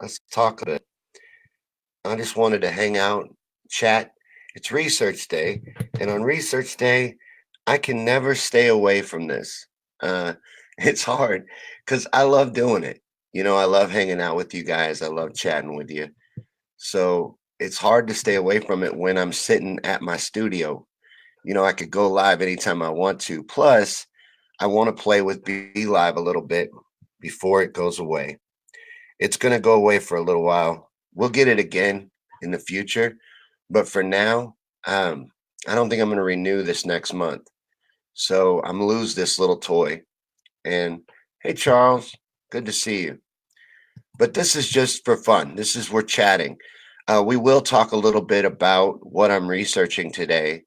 Let's talk a bit. I just wanted to hang out, chat. It's research day, and on research day, I can never stay away from this. Uh, it's hard because I love doing it. I love hanging out with you guys. I love chatting with you. So it's hard to stay away from it when I'm sitting at my studio. I could go live anytime I want to. Plus, I want to play with Be Live a little bit before it goes away. It's going to go away for a little while. We'll get it again in the future, but for now, um, I don't think I'm going to renew this next month. So I'm gonna lose this little toy. And hey, Charles, good to see you. But this is just for fun. This is we're chatting. We will talk a little bit about what I'm researching today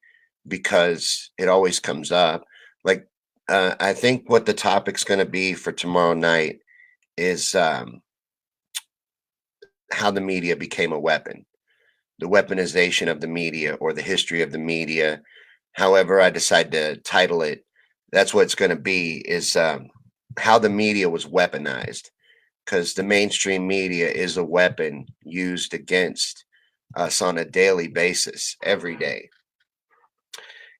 because it always comes up. Like, I think what the topic's going to be for tomorrow night is how the media became a weapon, the weaponization of the media or the history of the media. However, I decide to title it, that's what it's going to be, is how the media was weaponized. Because the mainstream media is a weapon used against us on a daily basis, every day.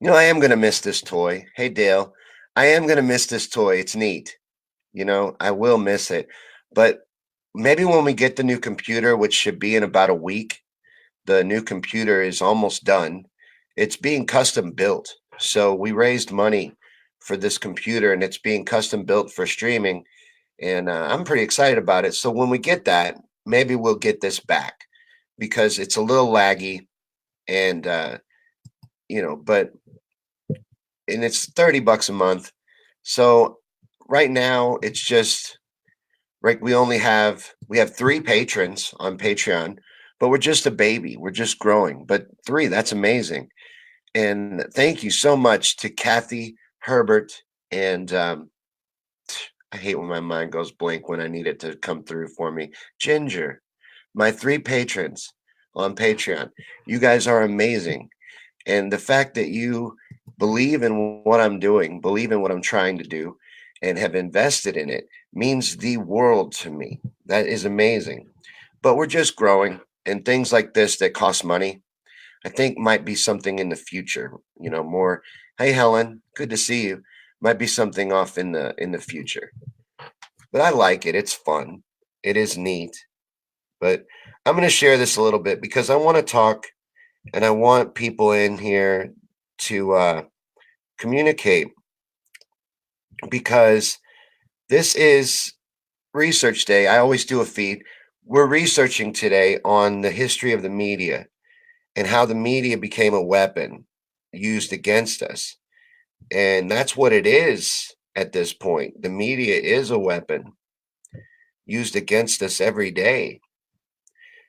I am going to miss this toy. Hey, Dale, I am going to miss this toy. It's neat. I will miss it. But maybe when we get the new computer, which should be in about a week, the new computer is almost done. It's being custom built. So we raised money for this computer and it's being custom built for streaming. And I'm pretty excited about it. So when we get that, maybe we'll get this back because it's a little laggy and, but, and it's $30 a month. So right now it's just, right. We have three patrons on Patreon, but we're just a baby. We're just growing. But three, that's amazing. And thank you so much to Kathy, Herbert, and I hate when my mind goes blank when I need it to come through for me. Ginger, my three patrons on Patreon. You guys are amazing. And the fact that you believe in what I'm doing, believe in what I'm trying to do, and have invested in it means the world to me. That is amazing. But we're just growing, and things like this that cost money, I think might be something in the future. More. Hey, Helen, good to see you. Might be something off in the future. But I like it. It's fun. It is neat. But I'm going to share this a little bit because I want to talk and I want people in here to communicate because this is research day. I always do a feed. We're researching today on the history of the media and how the media became a weapon used against us. And that's what it is at this point. The media is a weapon used against us every day.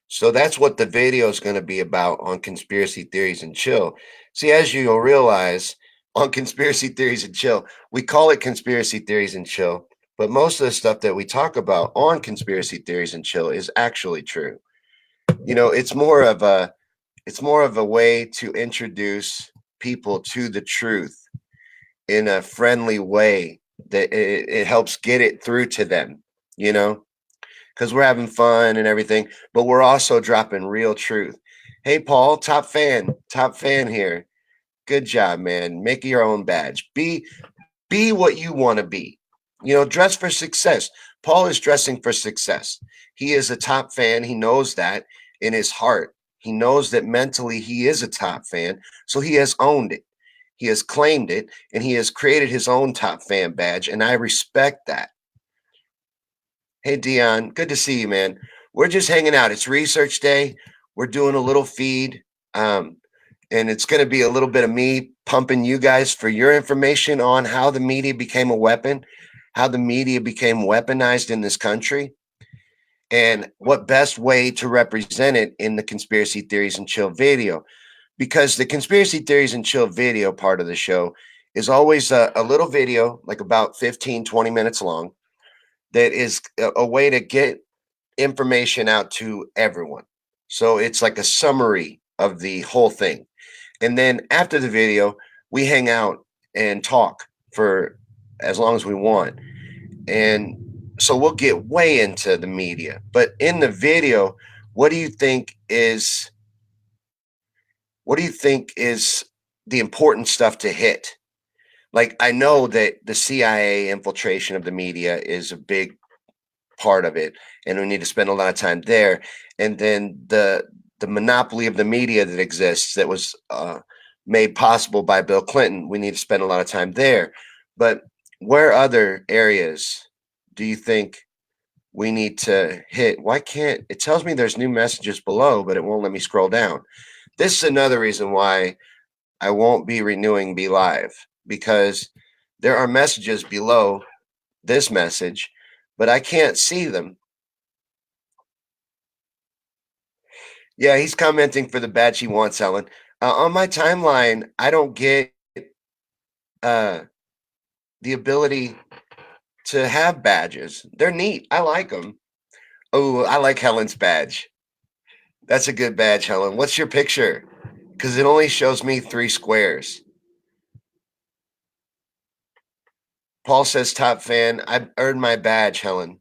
So that's what the video is going to be about on conspiracy theories and chill. See, as you'll realize, on conspiracy theories and chill, we call it conspiracy theories and chill, but most of the stuff that we talk about on conspiracy theories and chill is actually true. It's more of a way to introduce people to the truth in a friendly way that it helps get it through to them, you know? Because we're having fun and everything, but we're also dropping real truth. Hey, Paul, top fan here. Good job, man. Make your own badge. Be what you want to be. Dress for success. Paul is dressing for success. He is a top fan. He knows that in his heart. He knows that mentally he is a top fan. So he has owned it. He has claimed it and he has created his own top fan badge. And I respect that. Hey, Dion, good to see you, man. We're just hanging out. It's research day. We're doing a little feed. Um, and it's going to be a little bit of me pumping you guys for your information on how the media became a weapon, how the media became weaponized in this country, and what best way to represent it in the conspiracy theories and chill video. Because the conspiracy theories and chill video part of the show is always a little video, like about 15, 20 minutes long, that is a way to get information out to everyone. So it's like a summary of the whole thing. And then after the video, we hang out and talk for as long as we want. And So we'll get way into the media, but in the video, what do you think is what do you think is the important stuff to hit? Like, I know that the CIA infiltration of the media is a big part of it, and we need to spend a lot of time there. And then the monopoly of the media that exists, that was made possible by Bill Clinton, we need to spend a lot of time there. But where other areas do you think we need to hit? Why can't it tells me there's new messages below, but it won't let me scroll down. This is another reason why I won't be renewing Be Live, because there are messages below this message, but I can't see them. Yeah, he's commenting for the badge he wants, Ellen. On my timeline, I don't get uh, the ability to have badges. They're neat. I like them. Oh, I like Helen's badge. That's a good badge, Helen. What's your picture? Because it only shows me 3 squares. Paul says, top fan. I've earned my badge, Helen.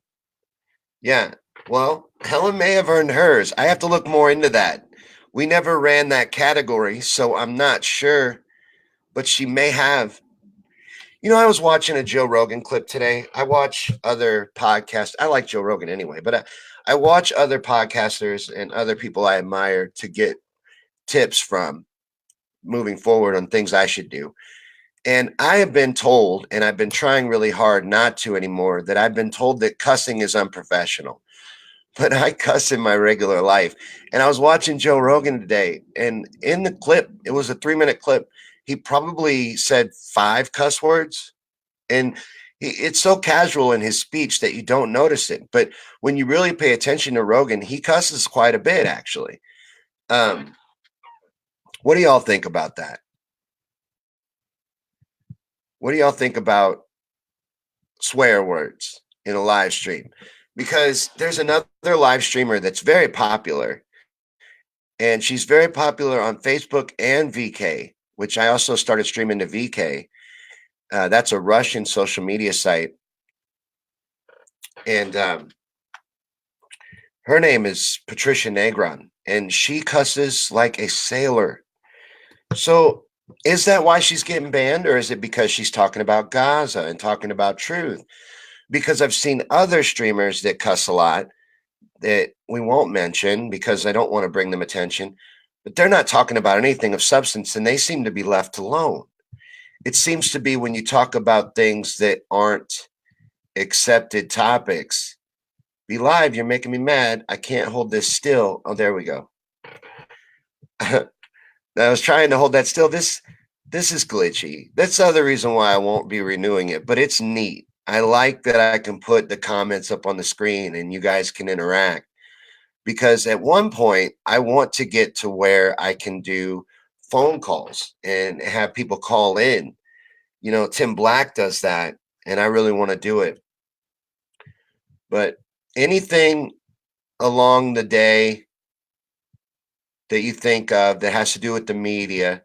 Yeah. Well, Helen may have earned hers. I have to look more into that. We never ran that category, so I'm not sure, but she may have. I was watching a Joe Rogan clip today. I watch other podcasts. I like Joe Rogan anyway, but I watch other podcasters and other people I admire to get tips from moving forward on things I should do. And I have been told, and I've been trying really hard not to anymore, that I've been told that cussing is unprofessional. But I cuss in my regular life. And I was watching Joe Rogan today, and in the clip, it was a 3-minute clip. He probably said 5 cuss words, and it's so casual in his speech that you don't notice it. But when you really pay attention to Rogan, he cusses quite a bit, actually. Um, what do y'all think about that? What do y'all think about swear words in a live stream? Because there's another live streamer that's very popular, and she's very popular on Facebook and VK, which I also started streaming to VK. That's a Russian social media site, and her name is Patricia Negron, and she cusses like a sailor. So, is that why she's getting banned, or is it because she's talking about Gaza and talking about truth? Because I've seen other streamers that cuss a lot that we won't mention because I don't want to bring them attention, but they're not talking about anything of substance, and they seem to be left alone. It seems to be when you talk about things that aren't accepted topics. Be Live, you're making me mad. I can't hold this still. Oh, there we go. I was trying to hold that still. This is glitchy. That's the other reason why I won't be renewing it, but it's neat. I like that I can put the comments up on the screen and you guys can interact, because at one point I want to get to where I can do phone calls and have people call in. Tim Black does that, and I really want to do it. But anything along the day that you think of that has to do with the media,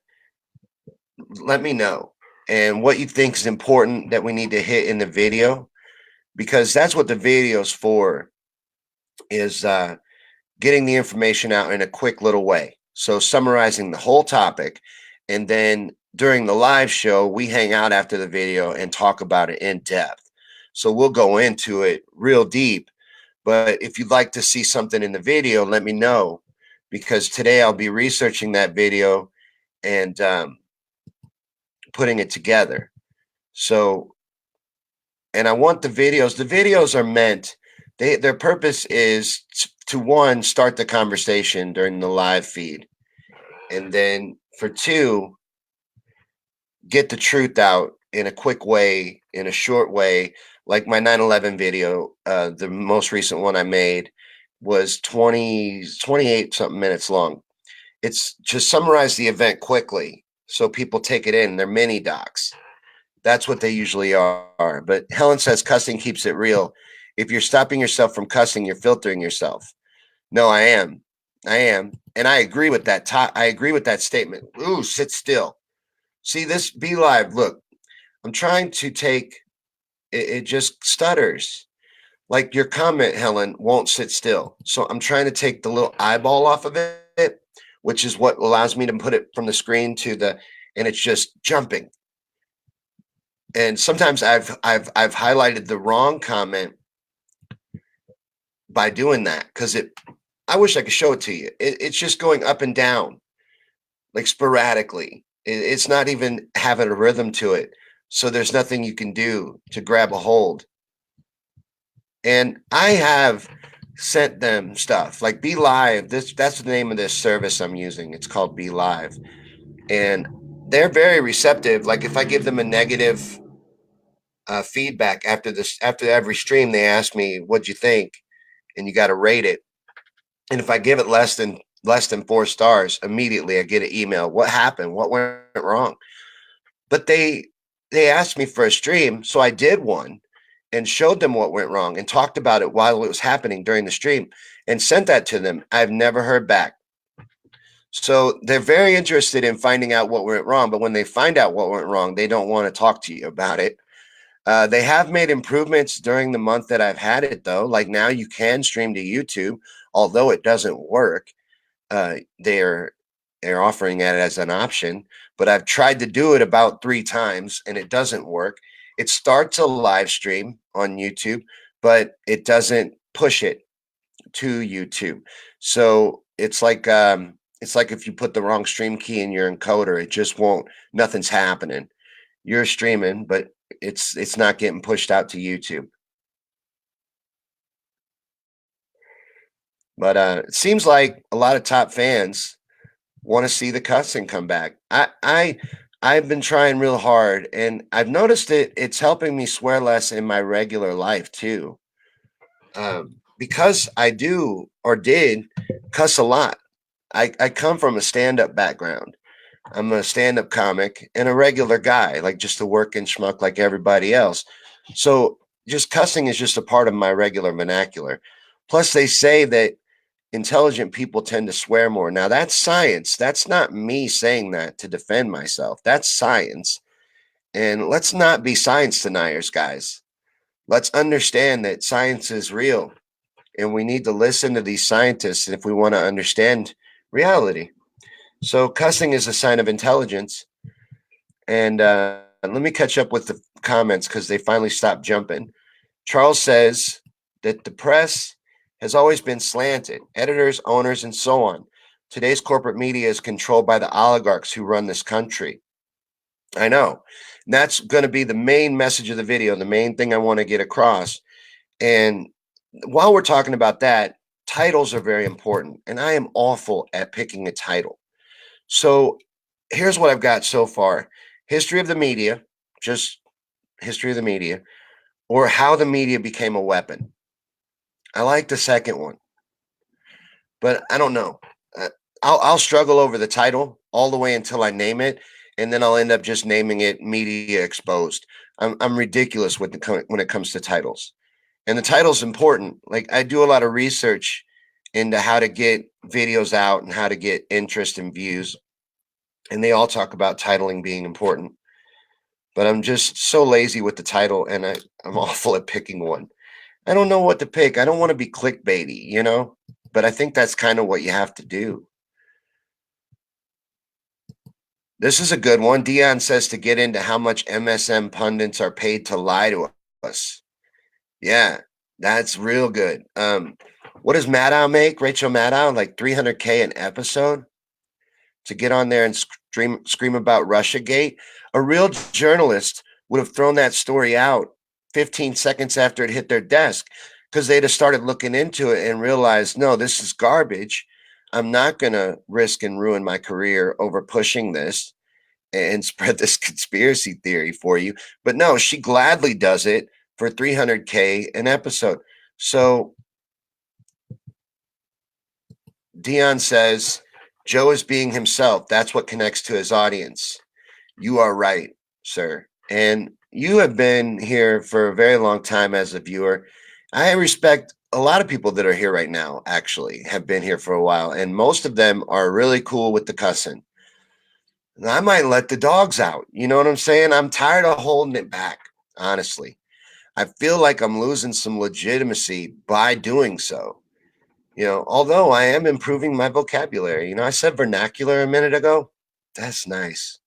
let me know. And what you think is important that we need to hit in the video, because that's what the video's for, is getting the information out in a quick little way. So summarizing the whole topic, and then during the live show, we hang out after the video and talk about it in depth. So we'll go into it real deep. But if you'd like to see something in the video, let me know, because today I'll be researching that video and putting it together. So, and I want the videos. The videos are meant, their purpose is to one, start the conversation during the live feed, and then for two, get the truth out in a quick way, in a short way. Like my 9/11 video, the most recent one I made was 28 something minutes long. It's to summarize the event quickly so people take it in. They're mini docs. That's what they usually are. But Helen says cussing keeps it real. If you're stopping yourself from cussing, you're filtering yourself. No, I am. I am. And I agree with that. I agree with that statement. Ooh, sit still. See this? Be Live. Look, I'm trying to take it, just stutters. like your comment, Helen, won't sit still. So I'm trying to take the little eyeball off of it, which is what allows me to put it from the screen to the, and it's just jumping. And sometimes I've highlighted the wrong comment by doing that because I wish I could show it to you. It's just going up and down like sporadically. It's not even having a rhythm to it. So there's nothing you can do to grab a hold. And I have sent them stuff like Be Live. That's the name of this service I'm using. It's called Be Live. And they're very receptive. Like if I give them a negative feedback after every stream, they ask me, "What'd you think?" And you got to rate it. And if I give it less than 4 stars, immediately I get an email. What happened? What went wrong? But they asked me for a stream, so I did one and showed them what went wrong and talked about it while it was happening during the stream and sent that to them. I've never heard back. So they're very interested in finding out what went wrong, but when they find out what went wrong, they don't want to talk to you about it. They have made improvements during the month that I've had it, though. Like now, you can stream to YouTube, although it doesn't work. They're offering it as an option, but I've tried to do it about 3 times and it doesn't work. It starts a live stream on YouTube, but it doesn't push it to YouTube. So it's like if you put the wrong stream key in your encoder, it just won't. Nothing's happening. You're streaming, but it's not getting pushed out to YouTube. But it seems like a lot of top fans want to see the cussing come back. I've been trying real hard, and I've noticed it's helping me swear less in my regular life too. Because I do or did cuss a lot. I come from a stand-up background. I'm a stand-up comic and a regular guy, like just a working schmuck like everybody else. So just cussing is just a part of my regular vernacular. Plus, they say that intelligent people tend to swear more. Now, that's science. That's not me saying that to defend myself. That's science. And let's not be science deniers, guys. Let's understand that science is real and we need to listen to these scientists if we want to understand reality. So, cussing is a sign of intelligence. And let me catch up with the comments because they finally stopped jumping. Charles says that the press has always been slanted, editors, owners, and so on. Today's corporate media is controlled by the oligarchs who run this country. I know. And that's going to be the main message of the video, the main thing I want to get across. And while we're talking about that, titles are very important. And I am awful at picking a title. So here's what I've got so far: history of the media, just history of the media, or how the media became a weapon. I like the second one, but I don't know. Uh, I'll struggle over the title all the way until I name it, and then I'll end up just naming it "Media Exposed." I'm ridiculous when it comes to titles, and the title's important. Like I do a lot of research into how to get videos out and how to get interest and views, and they all talk about titling being important. But I'm just so lazy with the title, and I'm awful at picking one. I don't know what to pick. I don't want to be clickbaity, but I think that's kind of what you have to do. This is a good one. Dion says to get into how much MSM pundits are paid to lie to us. Yeah, that's real good. What does Maddow make? Rachel Maddow, like 300K an episode to get on there and scream about Russiagate. A real journalist would have thrown that story out 15 seconds after it hit their desk because they'd have started looking into it and realized, no, this is garbage. I'm not going to risk and ruin my career over pushing this and spread this conspiracy theory for you. But no, she gladly does it for 300K an episode. So Dion says, Joe is being himself. That's what connects to his audience. You are right, sir. And you have been here for a very long time as a viewer. I respect a lot of people that are here right now, actually, have been here for a while. And most of them are really cool with the cussing. And I might let the dogs out. You know what I'm saying? I'm tired of holding it back, honestly. I feel like I'm losing some legitimacy by doing so. Although I am improving my vocabulary. I said vernacular a minute ago. That's nice.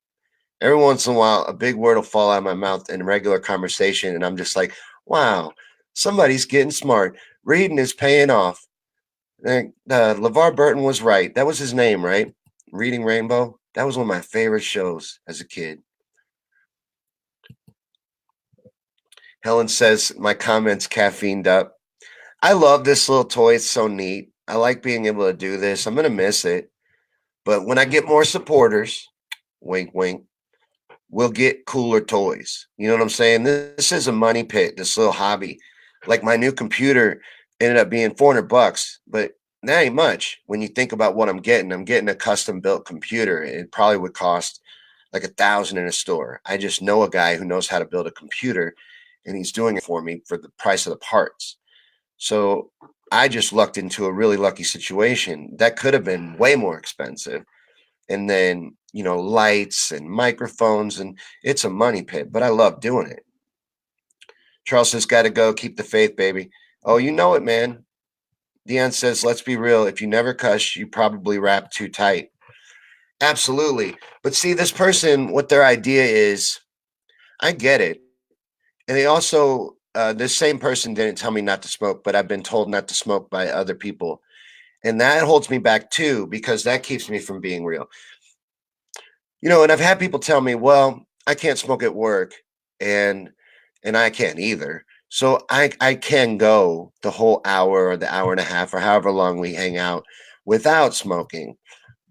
Every once in a while, a big word will fall out of my mouth in regular conversation, and I'm just like, wow, somebody's getting smart. Reading is paying off. LeVar Burton was right. That was his name, right? Reading Rainbow. That was one of my favorite shows as a kid. Helen says, my comments caffeined up. I love this little toy. It's so neat. I like being able to do this. I'm going to miss it. But when I get more supporters, wink, wink, we'll get cooler toys. You know what I'm saying? This is a money pit, this little hobby. Like my new computer ended up being $400, but that ain't much when you think about what I'm getting. I'm getting a custom built computer. It probably would cost like 1,000 in a store. I just know a guy who knows how to build a computer, and he's doing it for me for the price of the parts. So I just lucked into a really lucky situation. That could have been way more expensive. And then, lights and microphones, and it's a money pit, but I love doing it. Charles says, got to go. Keep the faith, baby. Oh, you know it, man. Dion says, let's be real. If you never cuss, you probably rap too tight. Absolutely. But see, this person, what their idea is, I get it. And they also, this same person didn't tell me not to smoke, but I've been told not to smoke by other people. And that holds me back too, because that keeps me from being real. And I've had people tell me, well, I can't smoke at work, and I can't either. So I can go the whole hour or the hour and a half or however long we hang out without smoking.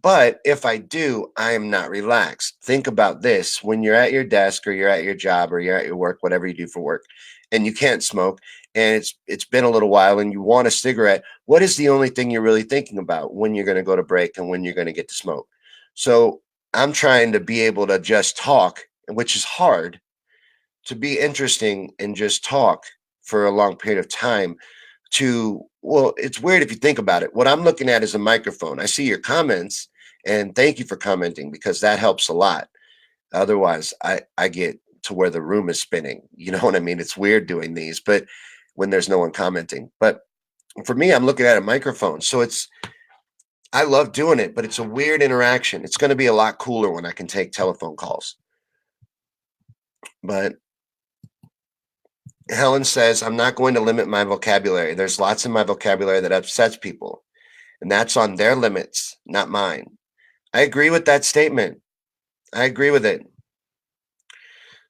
But if I do, I am not relaxed. Think about this. When you're at your desk or you're at your job or you're at your work, whatever you do for work, and you can't smoke, and it's been a little while and you want a cigarette, what is the only thing you're really thinking about when you're going to go to break and when you're going to get to smoke? So I'm trying to be able to just talk, which is hard, to be interesting and just talk for a long period of time. Well, it's weird if you think about it. What I'm looking at is a microphone. I see your comments, and thank you for commenting, because that helps a lot. Otherwise, I get to where the room is spinning. You know what I mean? It's weird doing these, but when there's no one commenting. But for me, I'm looking at a microphone. So I love doing it, but it's a weird interaction. It's going to be a lot cooler when I can take telephone calls. But Helen says, I'm not going to limit my vocabulary. There's lots in my vocabulary that upsets people, and that's on their limits, not mine. I agree with that statement. I agree with it.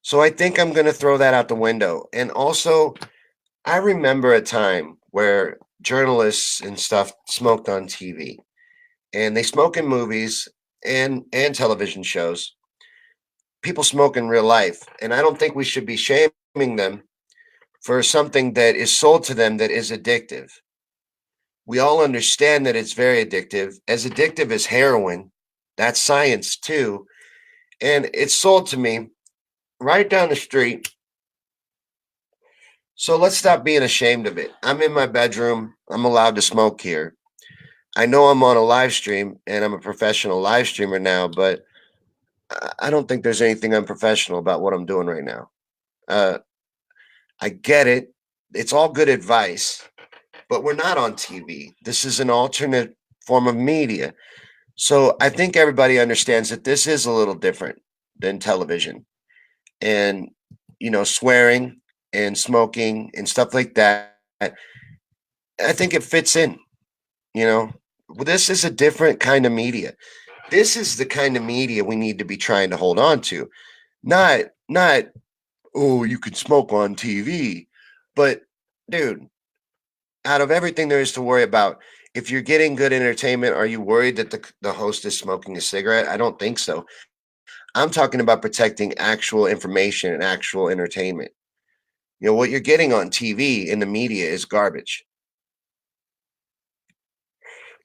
So I think I'm going to throw that out the window. And also, I remember a time where journalists and stuff smoked on TV, and they smoke in movies and television shows. People smoke in real life, and I don't think we should be shaming them for something that is sold to them that is addictive. We all understand that it's very addictive, as addictive as heroin. That's science too. And it's sold to me right down the street. So let's stop being ashamed of it. I'm in my bedroom. I'm allowed to smoke here. I know I'm on a live stream and I'm a professional live streamer now, but I don't think there's anything unprofessional about what I'm doing right now. Uh, I get it. It's all good advice, but we're not on TV. This is an alternate form of media. So I think everybody understands that this is a little different than television. And, swearing and smoking and stuff like that, I think it fits in. You know, this is a different kind of media. This is the kind of media we need to be trying to hold on to. Not, oh, you can smoke on TV. But dude, out of everything there is to worry about, if you're getting good entertainment, are you worried that the host is smoking a cigarette? I don't think so. I'm talking about protecting actual information and actual entertainment. What you're getting on TV in the media is garbage.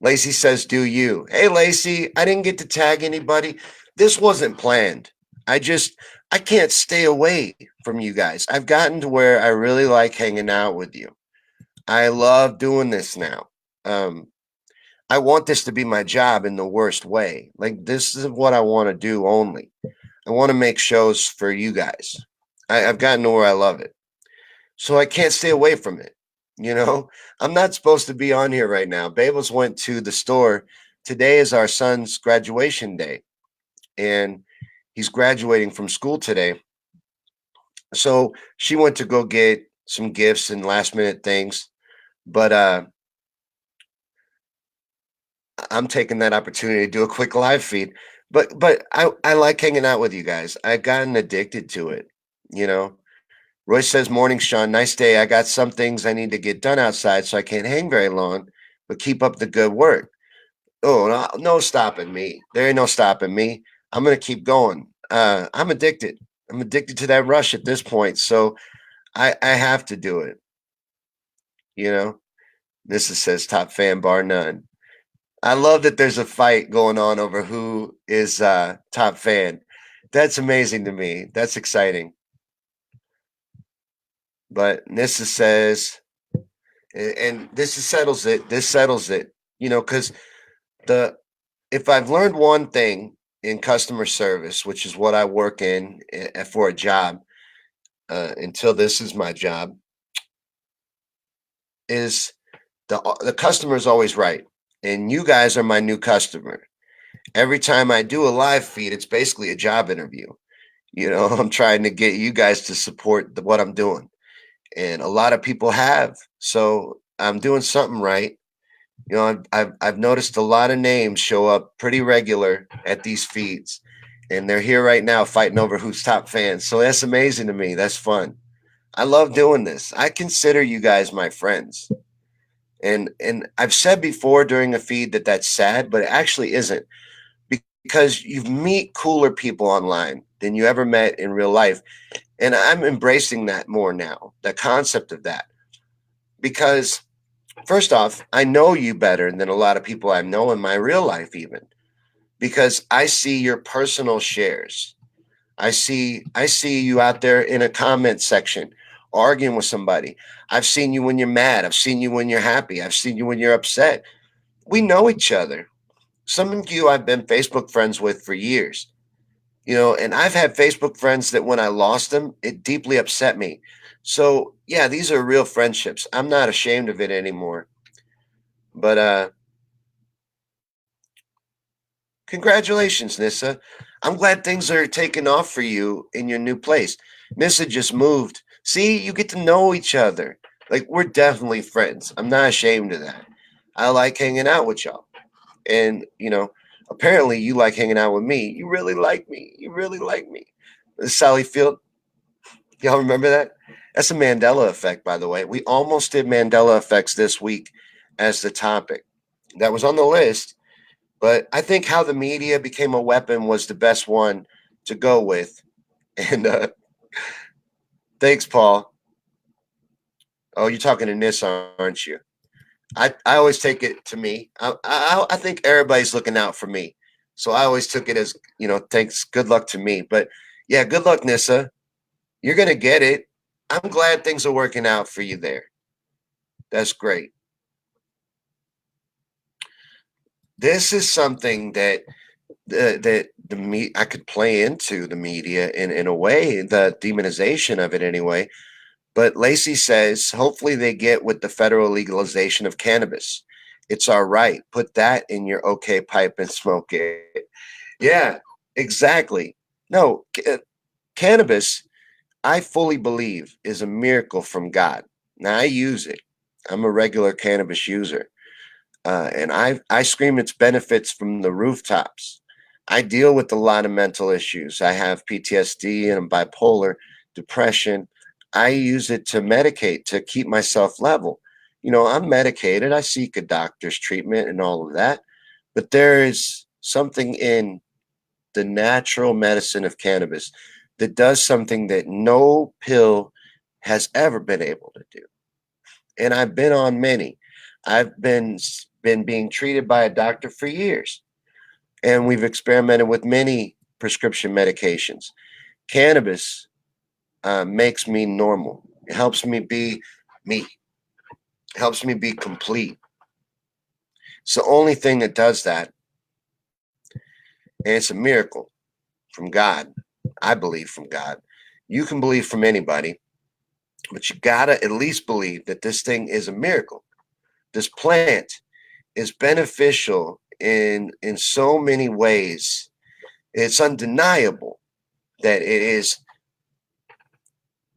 Lacey says, do you? Hey, Lacey, I didn't get to tag anybody. This wasn't planned. I can't stay away from you guys. I've gotten to where I really like hanging out with you. I love doing this now. I want this to be my job in the worst way. Like, this is what I want to do only. I want to make shows for you guys. I've gotten to where I love it. So I can't stay away from it. You know, I'm not supposed to be on here right now. Babels went to the store. Today is our son's graduation day, and he's graduating from school today. So she went to go get some gifts and last minute things. But I'm taking that opportunity to do a quick live feed. But I like hanging out with you guys. I've gotten addicted to it. You know, Roy says, "Morning, Sean. Nice day. I got some things I need to get done outside, so I can't hang very long. But keep up the good work." Oh, no, no stopping me. There ain't no stopping me. I'm gonna keep going. I'm addicted. I'm addicted to that rush at this point. So I have to do it. You know, this is says top fan bar none. I love that there's a fight going on over who is top fan. That's amazing to me. That's exciting. But Nissa says, and this is settles it. This settles it. You know, because the if I've learned one thing in customer service, which is what I work in for a job until this is my job, is the customer is always right, and you guys are my new customer. Every time I do a live feed, it's basically a job interview. You know, I'm trying to get you guys to support what I'm doing, and a lot of people have. So I'm doing something right. You know, I've noticed a lot of names show up pretty regular at these feeds, and they're here right now fighting over who's top fans. So that's amazing to me. That's fun. I love doing this. I consider you guys my friends, and I've said before during a feed that that's sad, but it actually isn't because you meet cooler people online than you ever met in real life, and I'm embracing that more now. The concept of that because first off, I know you better than a lot of people I know in my real life, even because I see your personal shares. I see you out there in a comment section arguing with somebody. I've seen you when you're mad. I've seen you when you're happy. I've seen you when you're upset. We know each other. Some of you I've been Facebook friends with for years. You know, and I've had Facebook friends that when I lost them, it deeply upset me. So, yeah, these are real friendships. I'm not ashamed of it anymore. But congratulations, Nissa. I'm glad things are taking off for you in your new place. Nissa just moved. See, you get to know each other. Like, we're definitely friends. I'm not ashamed of that. I like hanging out with y'all. And, you know, apparently you like hanging out with me. You really like me. You really like me. Sally Field, y'all remember that? That's a Mandela effect, by the way. We almost did Mandela effects this week as the topic. That was on the list. But I think how the media became a weapon was the best one to go with. And thanks, Paul. Oh, you're talking to Nissa, aren't you? I always take it to me. I think everybody's looking out for me. So I always took it as, you know, thanks, good luck to me. But yeah, good luck, Nissa. You're going to get it. I'm glad things are working out for you there. That's great. This is something that the me I could play into the media in a way, the demonization of it anyway. But Lacey says hopefully they get with the federal legalization of cannabis. It's all right. Put that in your okay pipe and smoke it. Yeah, exactly. No, cannabis, I fully believe, is a miracle from God. Now I use it. I'm a regular cannabis user. And I scream its benefits from the rooftops. I deal with a lot of mental issues. I have PTSD and I'm bipolar, depression. I use it to medicate to keep myself level. You know, I'm medicated. I seek a doctor's treatment and all of that. But there is something in the natural medicine of cannabis that does something that no pill has ever been able to do. And I've been on many. I've been being treated by a doctor for years, and we've experimented with many prescription medications. Cannabis makes me normal. It helps me be me. It helps me be complete. It's the only thing that does that, and it's a miracle from God. I believe from God. You can believe from anybody. But you gotta at least believe that this thing is a miracle. This plant is beneficial in so many ways. It's undeniable that it is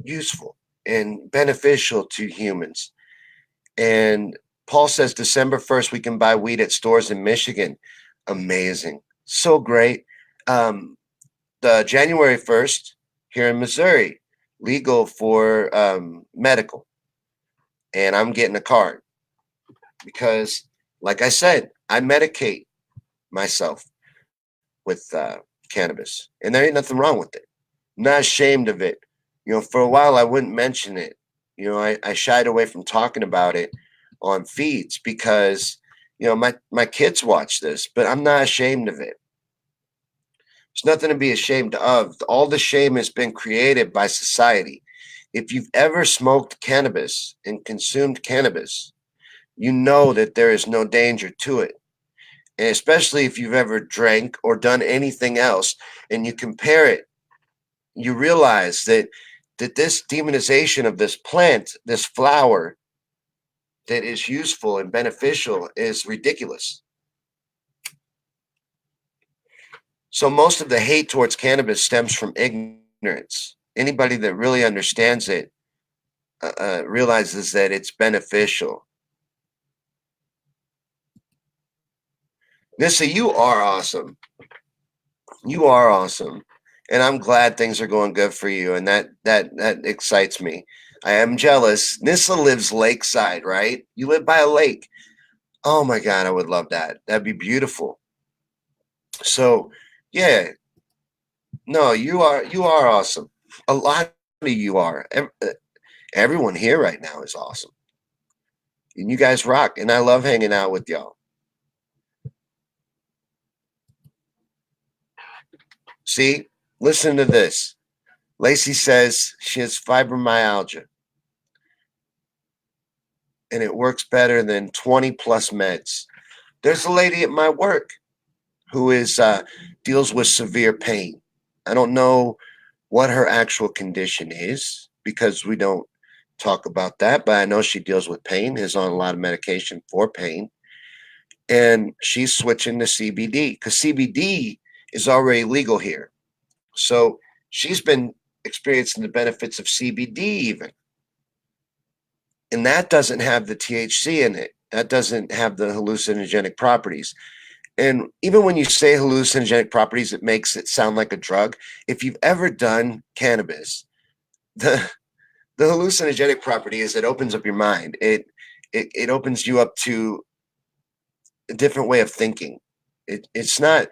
useful and beneficial to humans. And Paul says December 1st, we can buy weed at stores in Michigan. Amazing. So great. The January 1st here in Missouri, legal for medical. And I'm getting a card because, like I said, I medicate myself with cannabis, and there ain't nothing wrong with it. I'm not ashamed of it. For a while, I wouldn't mention it. I shied away from talking about it on feeds because, my kids watch this, but I'm not ashamed of it. There's nothing to be ashamed of. All the shame has been created by society. If you've ever smoked cannabis and consumed cannabis, you know that there is no danger to it. And especially if you've ever drank or done anything else and you compare it, you realize that this demonization of this plant, this flower that is useful and beneficial is ridiculous. So most of the hate towards cannabis stems from ignorance. Anybody that really understands it realizes that it's beneficial. Nissa, you are awesome. You are awesome. And I'm glad things are going good for you. And that excites me. I am jealous. Nissa lives lakeside, right? You live by a lake. Oh my God, I would love that. That'd be beautiful. So yeah, no, you are awesome. A lot of you are. Everyone here right now is awesome. And you guys rock. And I love hanging out with y'all. See, listen to this. Lacey says she has fibromyalgia and it works better than 20 plus meds. There's a lady at my work who is deals with severe pain. I don't know what her actual condition is because we don't talk about that, but I know she deals with pain, is on a lot of medication for pain, and she's switching to CBD because CBD is already legal here. So she's been experiencing the benefits of CBD even. And that doesn't have the THC in it. That doesn't have the hallucinogenic properties. And even when you say hallucinogenic properties, it makes it sound like a drug. If you've ever done cannabis, the the hallucinogenic property is it opens up your mind. It opens you up to a different way of thinking. It's not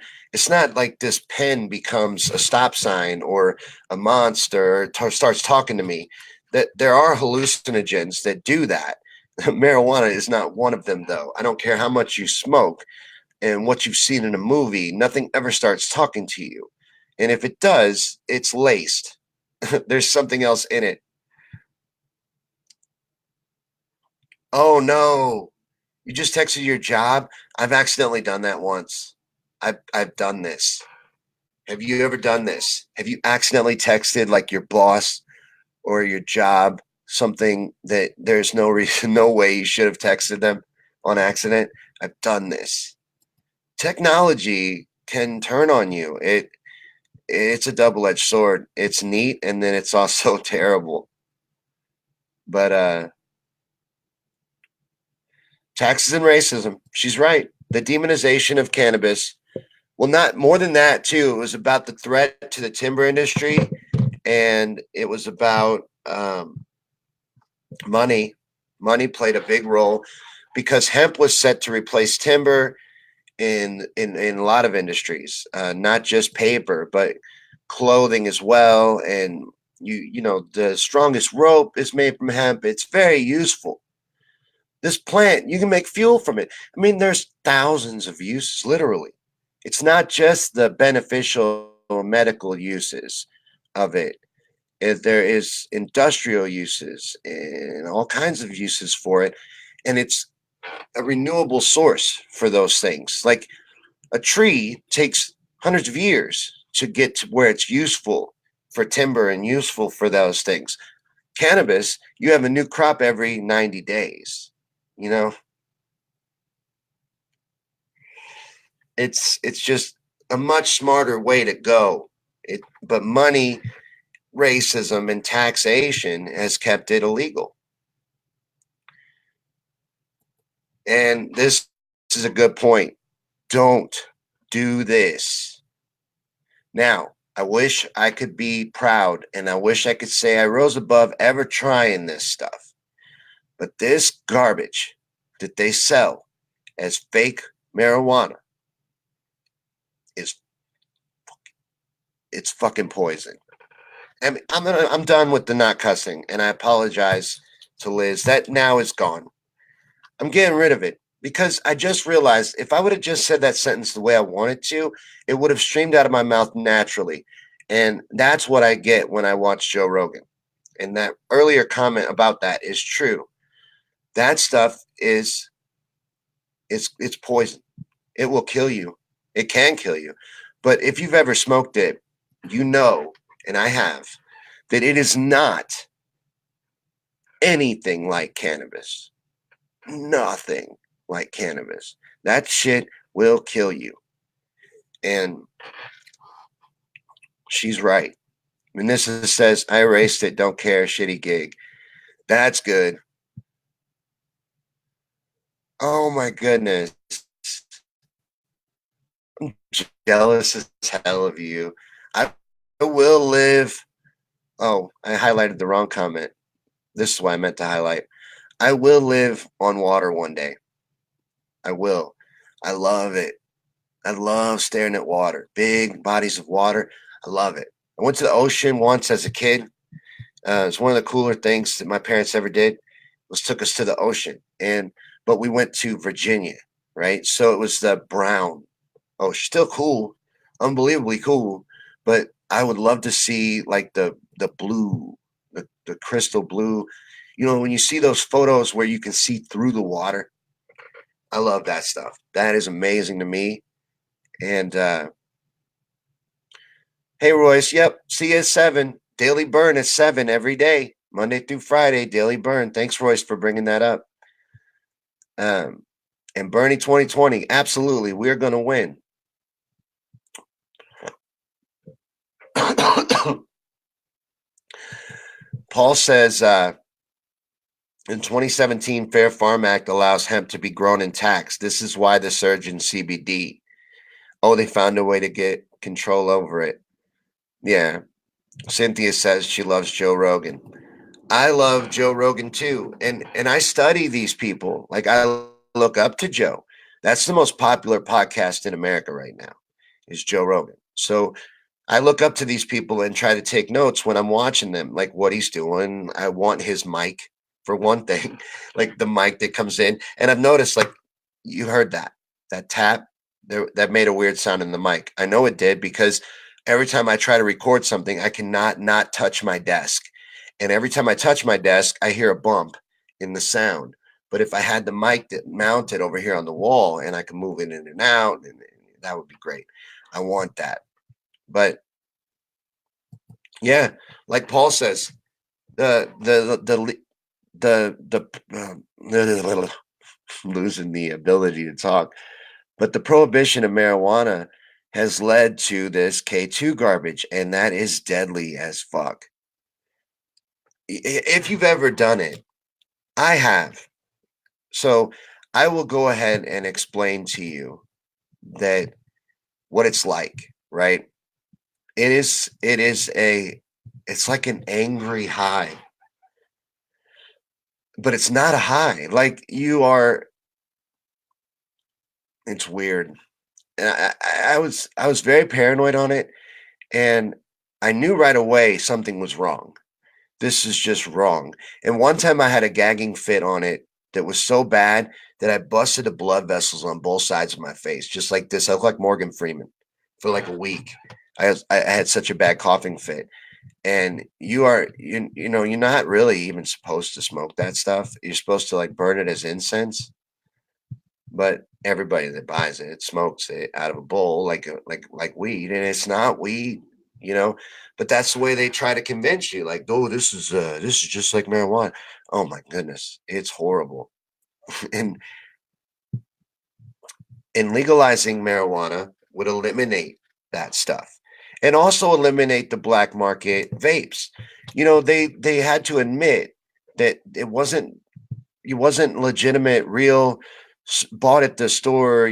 like this pen becomes a stop sign or a monster starts talking to me. That there are hallucinogens that do that. Marijuana is not one of them, though. I don't care how much you smoke and what you've seen in a movie, nothing ever starts talking to you. And if it does, it's laced. There's something else in it. Oh no, you just texted your job? I've accidentally done that once. I've done this. Have you ever done this? Have you accidentally texted like your boss or your job something that there's no reason, no way you should have texted them on accident? I've done this. Technology can turn on you. It's a double-edged sword. It's neat and then it's also terrible. But taxes and racism. She's right. The demonization of cannabis. Well, not more than that too. It was about the threat to the timber industry, and it was about money. Money played a big role because hemp was set to replace timber in a lot of industries, not just paper, but clothing as well. And the strongest rope is made from hemp. It's very useful. This plant, you can make fuel from it. I mean, there's thousands of uses, literally. It's not just the beneficial medical uses of it. There is industrial uses and all kinds of uses for it. And it's a renewable source for those things. Like a tree takes hundreds of years to get to where it's useful for timber and useful for those things. Cannabis, you have a new crop every 90 days. You know, it's just a much smarter way to go. But money, racism, and taxation has kept it illegal. And this is a good point. Don't do this. Now, I wish I could be proud and I wish I could say I rose above ever trying this stuff. But this garbage that they sell as fake marijuana is it's fucking poison. I mean, I'm done with the not cussing, and I apologize to Liz. That now is gone. I'm getting rid of it because I just realized if I would have just said that sentence the way I wanted to, it would have streamed out of my mouth naturally. And that's what I get when I watch Joe Rogan. And that earlier comment about that is true. That stuff is it's poison. It will kill you. It can kill you. But if you've ever smoked it, you know, and I have, that it is not anything like cannabis. Nothing like cannabis. That shit will kill you. And she's right. Vanessa says, I erased it. Don't care. Shitty gig. That's good. Oh my goodness. I'm jealous as hell of you. I will live. Oh, I highlighted the wrong comment. This is what I meant to highlight. I will live on water one day. I will. I love it. I love staring at water, big bodies of water. I love it. I went to the ocean once as a kid. It's one of the cooler things that my parents ever did was took us to the ocean, but we went to Virginia, right? So it was the brown. Oh, still cool, unbelievably cool. But I would love to see like the blue, the crystal blue. You know, when you see those photos where you can see through the water, I love that stuff. That is amazing to me. And hey, Royce, yep, see you at 7. Daily burn at 7 every day, Monday through Friday, daily burn. Thanks, Royce, for bringing that up. Um, and Bernie 2020, absolutely, we're going to win. Paul says in 2017, Fair Farm Act allows hemp to be grown and taxed. This is why the surge in CBD. Oh, they found a way to get control over it. Yeah. Cynthia says she loves Joe Rogan. I love Joe Rogan too. And I study these people. Like I look up to Joe. That's the most popular podcast in America right now is Joe Rogan. So I look up to these people and try to take notes when I'm watching them, like what he's doing. I want his mic for one thing, like the mic that comes in. And I've noticed, like, you heard that tap there, that made a weird sound in the mic. I know it did because every time I try to record something, I cannot not touch my desk. And every time I touch my desk, I hear a bump in the sound. But if I had the mic that mounted over here on the wall and I could move it in and out, and that would be great. I want that. But yeah, like Paul says, the losing the ability to talk, but the prohibition of marijuana has led to this K2 garbage, and that is deadly as fuck. If you've ever done it, I have. So I will go ahead and explain to you that what it's like, right? It's like an angry high, but it's not a high. Like it's weird. And I was very paranoid on it, and I knew right away something was wrong. This is just wrong. And one time I had a gagging fit on it that was so bad that I busted the blood vessels on both sides of my face, just like this. I look like Morgan Freeman for like a week. I had such a bad coughing fit. And you're not really even supposed to smoke that stuff. You're supposed to like burn it as incense, but everybody that buys it smokes it out of a bowl like weed, and it's not weed. you know, but that's the way they try to convince you, like, oh, this is just like marijuana. Oh my goodness, it's horrible. and and legalizing marijuana would eliminate that stuff and also eliminate the black market vapes. They had to admit that it wasn't legitimate, real, bought at the store,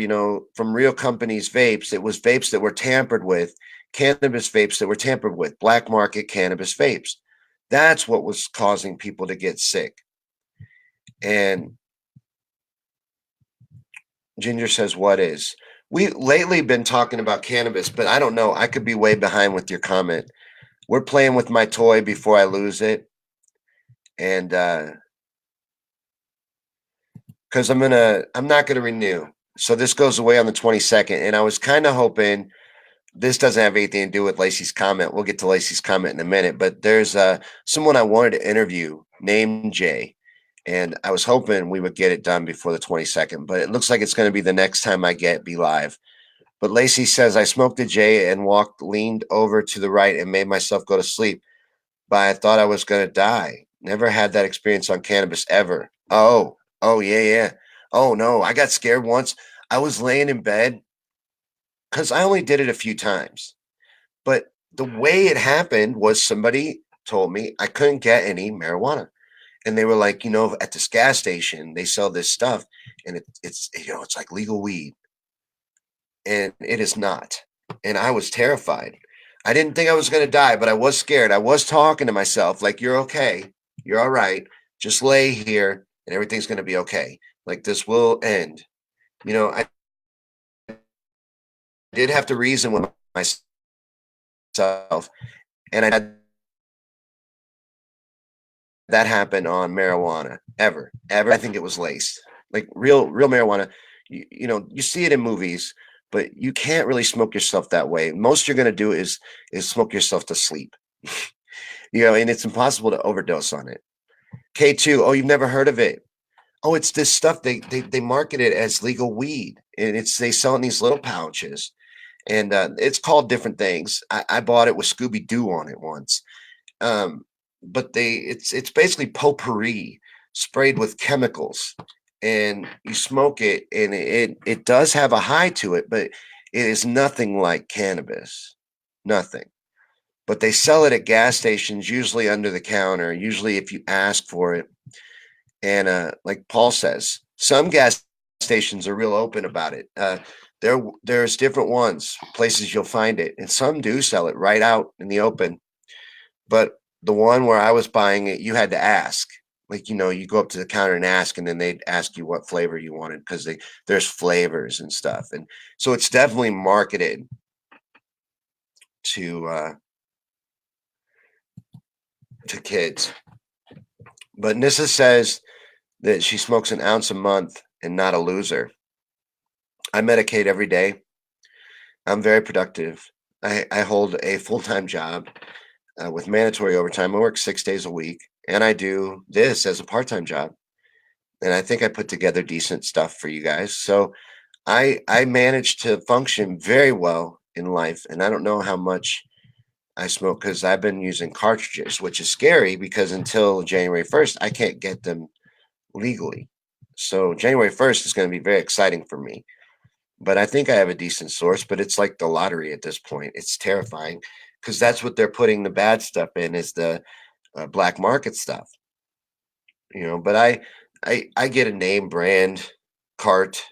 from real companies vapes. It was vapes that were tampered with, cannabis vapes that were tampered with, black market cannabis vapes. That's what was causing people to get sick. And Ginger says, what is? We lately been talking about cannabis, but I don't know. I could be way behind with your comment. We're playing with my toy before I lose it. And because I'm not gonna renew. So this goes away on the 22nd. And I was kind of hoping this doesn't have anything to do with Lacey's comment. We'll get to Lacey's comment in a minute, but there's someone I wanted to interview named Jay. And I was hoping we would get it done before the 22nd, but it looks like it's going to be the next time I be live. But Lacey says, I smoked a J and leaned over to the right and made myself go to sleep. But I thought I was going to die. Never had that experience on cannabis ever. Oh, yeah, yeah. Oh, no. I got scared once. I was laying in bed because I only did it a few times. But the way it happened was somebody told me I couldn't get any marijuana. And they were like, at this gas station, they sell this stuff and it's like legal weed. And it is not. And I was terrified. I didn't think I was going to die, but I was scared. I was talking to myself like, you're okay. You're all right. Just lay here and everything's going to be okay. Like this will end. I did have to reason with myself. And I had that happen on marijuana ever. I think it was laced like real marijuana. You see it in movies, but you can't really smoke yourself that way. Most you're going to do is smoke yourself to sleep. And it's impossible to overdose on it. K2, oh, you've never heard of it? Oh, it's this stuff they market it as legal weed, and they sell it in these little pouches, and it's called different things. I bought it with Scooby Doo on it once. Um, but it's basically potpourri sprayed with chemicals, and you smoke it, and it does have a high to it, but it is nothing like cannabis, nothing. But they sell it at gas stations, usually under the counter, usually if you ask for it. And like Paul says, some gas stations are real open about it. There's different ones, places you'll find it, and some do sell it right out in the open. But the one where I was buying it, you had to ask. Like, you go up to the counter and ask, and then they'd ask you what flavor you wanted because there's flavors and stuff. And so it's definitely marketed to kids. But Nissa says that she smokes an ounce a month and not a loser. I medicate every day. I'm very productive. I hold a full-time job with mandatory overtime. I work 6 days a week, and I do this as a part-time job. And I think I put together decent stuff for you guys. So I manage to function very well in life, and I don't know how much I smoke because I've been using cartridges, which is scary because until January 1st, I can't get them legally. So January 1st is going to be very exciting for me. But I think I have a decent source, but it's like the lottery at this point. It's terrifying because that's what they're putting the bad stuff in is the black market stuff. But I get a name brand cart.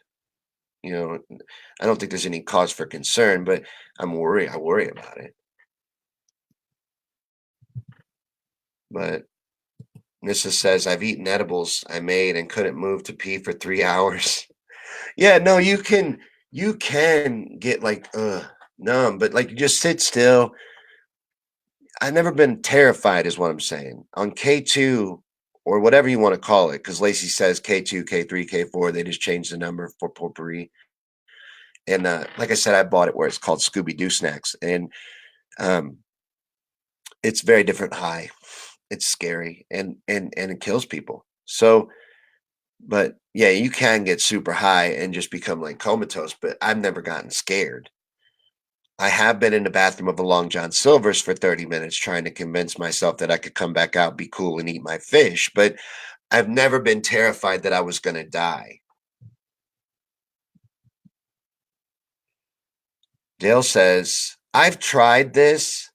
You know, I don't think there's any cause for concern, but I worry about it. But Nissa says I've eaten edibles I made and couldn't move to pee for 3 hours. Yeah, no, you can get like numb, but like you just sit still. I've never been terrified, is what I'm saying. On K2 or whatever you want to call it, because Lacey says K2, K3, K4, they just changed the number for potpourri. And like I said, I bought it where it's called Scooby Doo Snacks, and um, it's very different high. It's scary and it kills people. So, but yeah, you can get super high and just become like comatose. But I've never gotten scared. I have been in the bathroom of a Long John Silver's for 30 minutes trying to convince myself that I could come back out, be cool, and eat my fish, but I've never been terrified that I was gonna die. Dale says, I've tried this,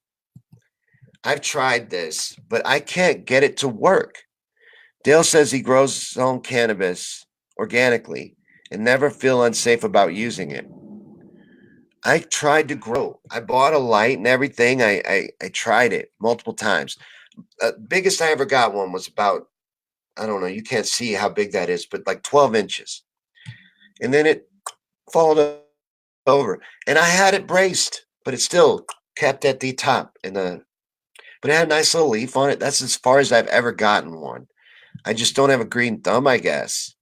but I can't get it to work. Dale says he grows his own cannabis organically and never feel unsafe about using it. I tried to grow. I bought a light and everything. I tried it multiple times. Biggest I ever got one was about, I don't know, you can't see how big that is, but like 12 inches. And then it followed over. And I had it braced, but it still kept at the top. But it had a nice little leaf on it. That's as far as I've ever gotten one. I just don't have a green thumb, I guess.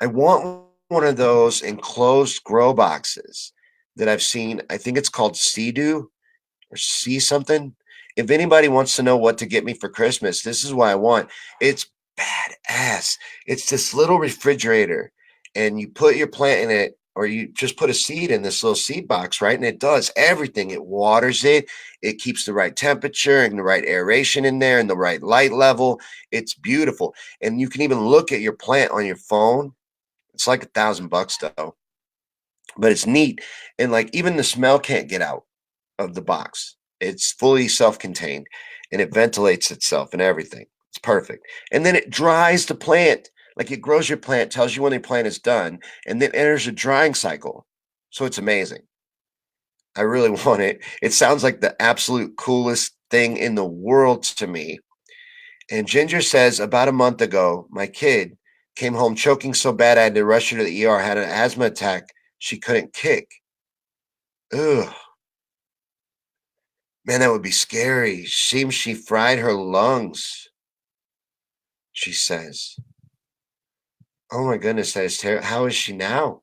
I want one of those enclosed grow boxes that I've seen. I think it's called Sea-Doo or See Something. If anybody wants to know what to get me for Christmas, this is what I want. It's badass. It's this little refrigerator, and you put your plant in it, or you just put a seed in this little seed box, right? And it does everything. It waters it, it keeps the right temperature and the right aeration in there and the right light level. It's beautiful. And you can even look at your plant on your phone. It's like $1,000 though, but it's neat. And like even the smell can't get out of the box. It's fully self-contained and it ventilates itself and everything. It's perfect. And then it dries the plant. Like it grows your plant, tells you when the plant is done, and then enters a drying cycle. So it's amazing. I really want it. It sounds like the absolute coolest thing in the world to me. And Ginger says about a month ago, my kid came home choking so bad I had to rush her to the ER, had an asthma attack. She couldn't kick. Ugh. Man, that would be scary. Seems she fried her lungs, she says. Oh my goodness, that is terrible. How is she now?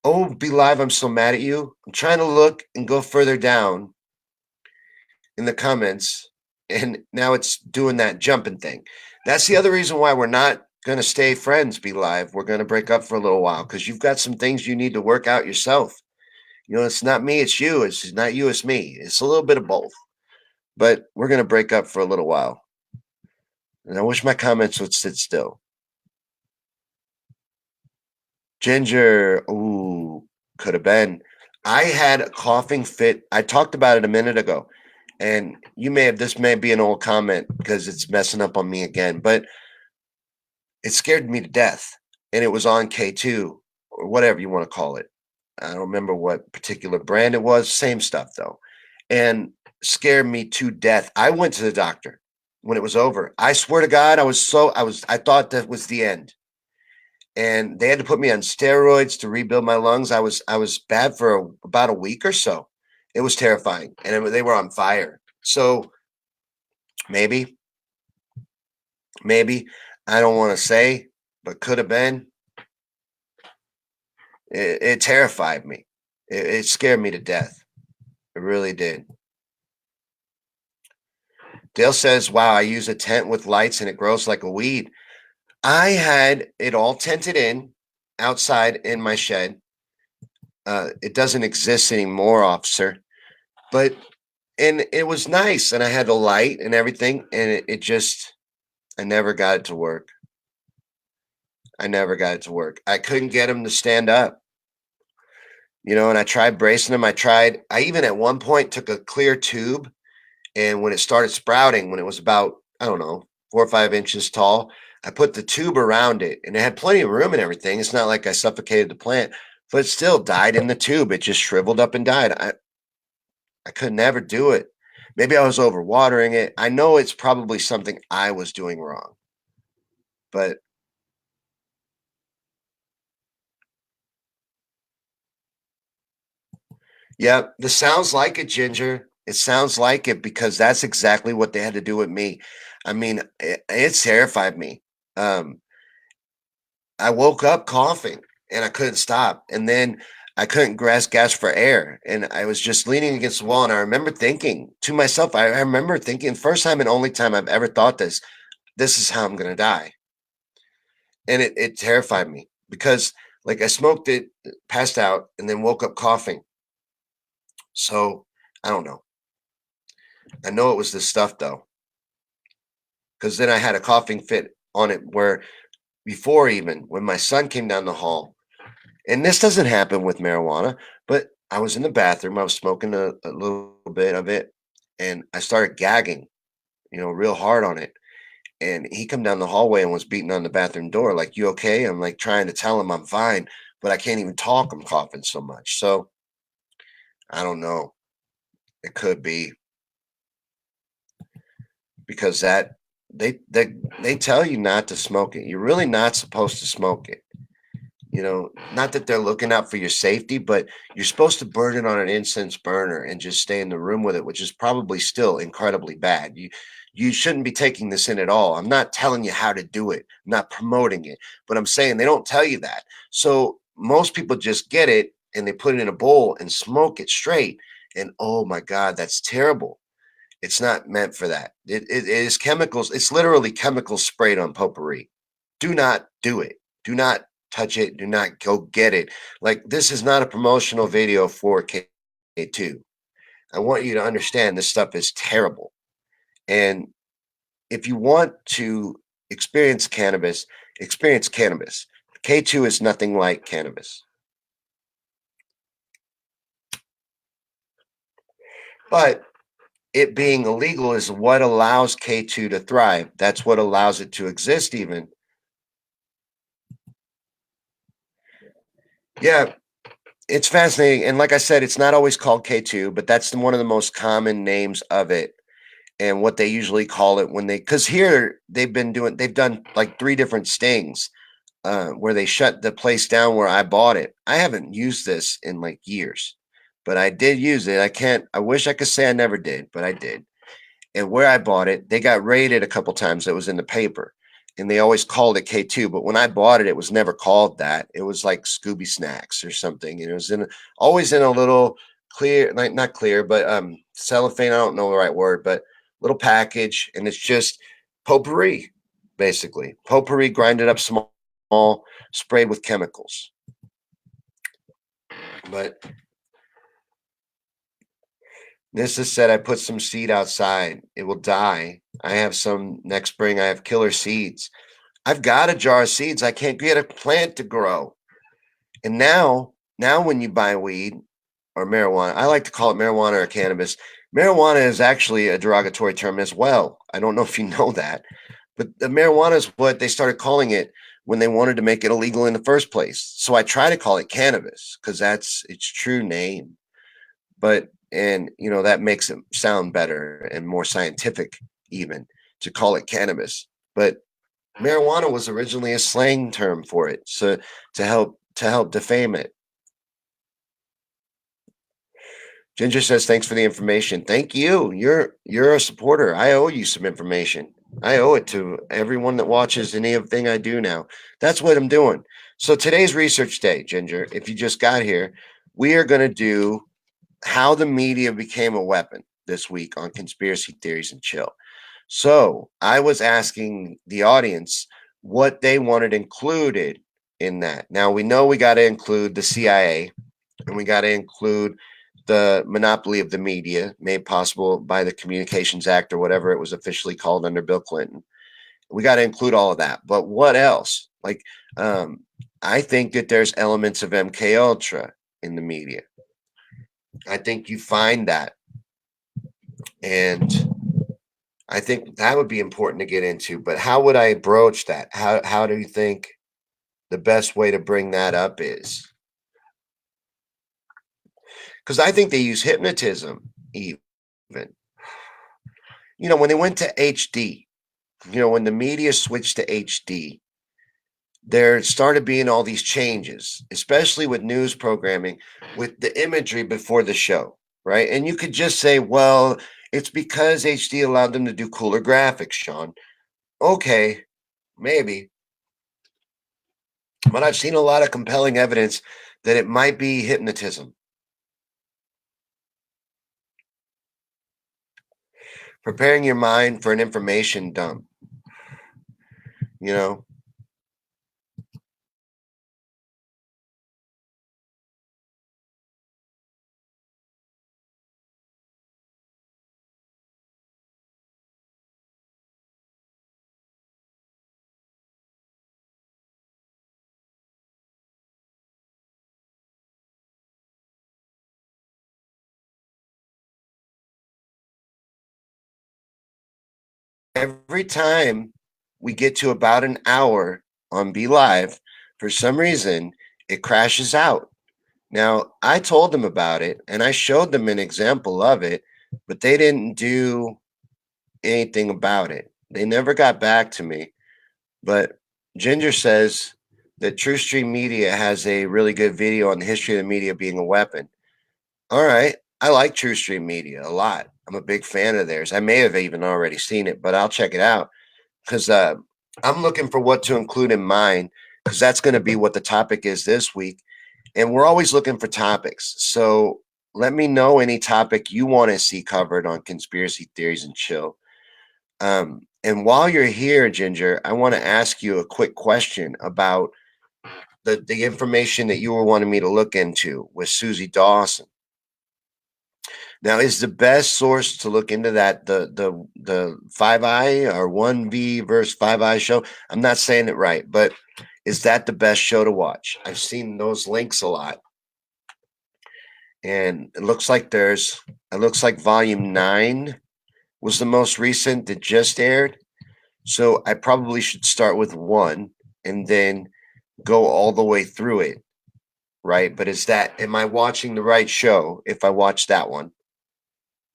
Oh, Be Live, I'm so mad at you. I'm trying to look and go further down in the comments, and now it's doing that jumping thing. That's the other reason why we're not going to stay friends, Be Live. We're going to break up for a little while because you've got some things you need to work out yourself. You know, it's not me, it's you. It's not you, it's me. It's a little bit of both. But we're going to break up for a little while. And I wish my comments would sit still. Ginger, ooh, could have been. I had a coughing fit. I talked about it a minute ago. And this may be an old comment because it's messing up on me again, but it scared me to death. And it was on K2 or whatever you want to call it. I don't remember what particular brand it was. Same stuff though. And scared me to death. I went to the doctor when it was over. I swear to God, I thought that was the end. And they had to put me on steroids to rebuild my lungs. I was bad for about a week or so. It was terrifying, and they were on fire. So maybe, maybe I don't want to say, but could have been. It terrified me. It scared me to death. It really did. Dale says, "Wow, I use a tent with lights and it grows like a weed." I had it all tented in outside in my shed. It doesn't exist anymore, officer. But and it was nice, and I had a light and everything, and it just I never got it to work. I never got it to work. I couldn't get him to stand up, and I tried bracing him. I even at one point took a clear tube, and when it started sprouting, when it was about, I don't know, 4 or 5 inches tall, I put the tube around it, and it had plenty of room and everything. It's not like I suffocated the plant, but it still died in the tube. It just shriveled up and died. I could never do it. Maybe I was overwatering it. I know it's probably something I was doing wrong, but yeah, this sounds like it, Ginger. It sounds like it because that's exactly what they had to do with me. I mean, it terrified me. Um, I woke up coughing and I couldn't stop. And then I couldn't gasp for air. And I was just leaning against the wall. And I remember thinking to myself, I remember thinking, first time and only time I've ever thought this is how I'm going to die. And it terrified me because like I smoked it, passed out, and then woke up coughing. So I don't know. I know it was this stuff though, because then I had a coughing fit on it where before even when my son came down the hall, and this doesn't happen with marijuana, but I was in the bathroom, I was smoking a little bit of it, and I started gagging, real hard on it. And he come down the hallway and was beating on the bathroom door, like, "You okay?" I'm like trying to tell him I'm fine, but I can't even talk. I'm coughing so much. So I don't know. It could be because that they tell you not to smoke it. You're really not supposed to smoke it. Not that they're looking out for your safety, but you're supposed to burn it on an incense burner and just stay in the room with it, which is probably still incredibly bad. You shouldn't be taking this in at all. I'm not telling you how to do it, I'm not promoting it, but I'm saying they don't tell you that. So most people just get it and they put it in a bowl and smoke it straight. And oh my God, that's terrible. It's not meant for that. It is chemicals. It's literally chemicals sprayed on potpourri. Do not do it. Do not touch it. Do not go get it. Like, this is not a promotional video for K2. I want you to understand this stuff is terrible. And if you want to experience cannabis. K2 is nothing like cannabis. But it being illegal is what allows K2 to thrive. That's what allows it to exist, even. Yeah, it's fascinating. And like I said, it's not always called K2, but that's one of the most common names of it. And what they usually call it because here they've done like three different stings where they shut the place down where I bought it. I haven't used this in like years, but I did use it. I wish I could say I never did, but I did. And where I bought it, they got raided a couple times. It was in the paper, and they always called it K2. But when I bought it, it was never called that. It was like Scooby Snacks or something. And it was always in a little clear, like not clear, but cellophane. I don't know the right word, but little package, and it's just potpourri, basically potpourri grinded up small, sprayed with chemicals. But this is said I put some seed outside. It will die. I have some next spring. I have killer seeds. I've got a jar of seeds. I can't get a plant to grow. And now when you buy weed or marijuana, I like to call it marijuana or cannabis. Marijuana is actually a derogatory term as well. I don't know if you know that, but the marijuana is what they started calling it when they wanted to make it illegal in the first place. So I try to call it cannabis because that's its true name. But and that makes it sound better and more scientific even to call it cannabis. But marijuana was originally a slang term for it, so to help defame it. Ginger says, "Thanks for the information." Thank you. You're a supporter. I owe you some information. I owe it to everyone that watches anything I do now. That's what I'm doing. So today's research day, Ginger. If you just got here, we are going to do how the media became a weapon this week on conspiracy theories and chill. So I was asking the audience what they wanted included in that. Now we know we got to include the CIA and we got to include the monopoly of the media made possible by the Communications Act or whatever it was officially called under Bill Clinton. We got to include all of that. But what else? Like, um, I think that there's elements of MK Ultra in the media. I think you find that, and I think that would be important to get into. But how would I broach that? How do you think the best way to bring that up is? Because I think they use hypnotism even. When they went to HD, when the media switched to HD, there started being all these changes, especially with news programming, with the imagery before the show, right? And you could just say, well, it's because HD allowed them to do cooler graphics, Sean. Okay, maybe. But I've seen a lot of compelling evidence that it might be hypnotism. Preparing your mind for an information dump, you know? every time we get to about an hour on Be Live, for some reason, it crashes out. Now, I told them about it and I showed them an example of it, but they didn't do anything about it. They never got back to me. But Ginger says that TrueStream Media has a really good video on the history of the media being a weapon. All right. I like TrueStream Media a lot. I'm a big fan of theirs. I may have even already seen it, but I'll check it out because I'm looking for what to include in mine because that's going to be what the topic is this week. And we're always looking for topics. So let me know any topic you want to see covered on conspiracy theories and chill. And while you're here, Ginger, I want to ask you a quick question about the information that you were wanting me to look into with Susie Dawson. Now, is the best source to look into that the Five Eye or One V versus Five Eye show? I'm not saying it right, but is that the best show to watch? I've seen those links a lot, and it looks like Volume 9 was the most recent that just aired. So I probably should start with 1 and then go all the way through it, right? But am I watching the right show if I watch that one?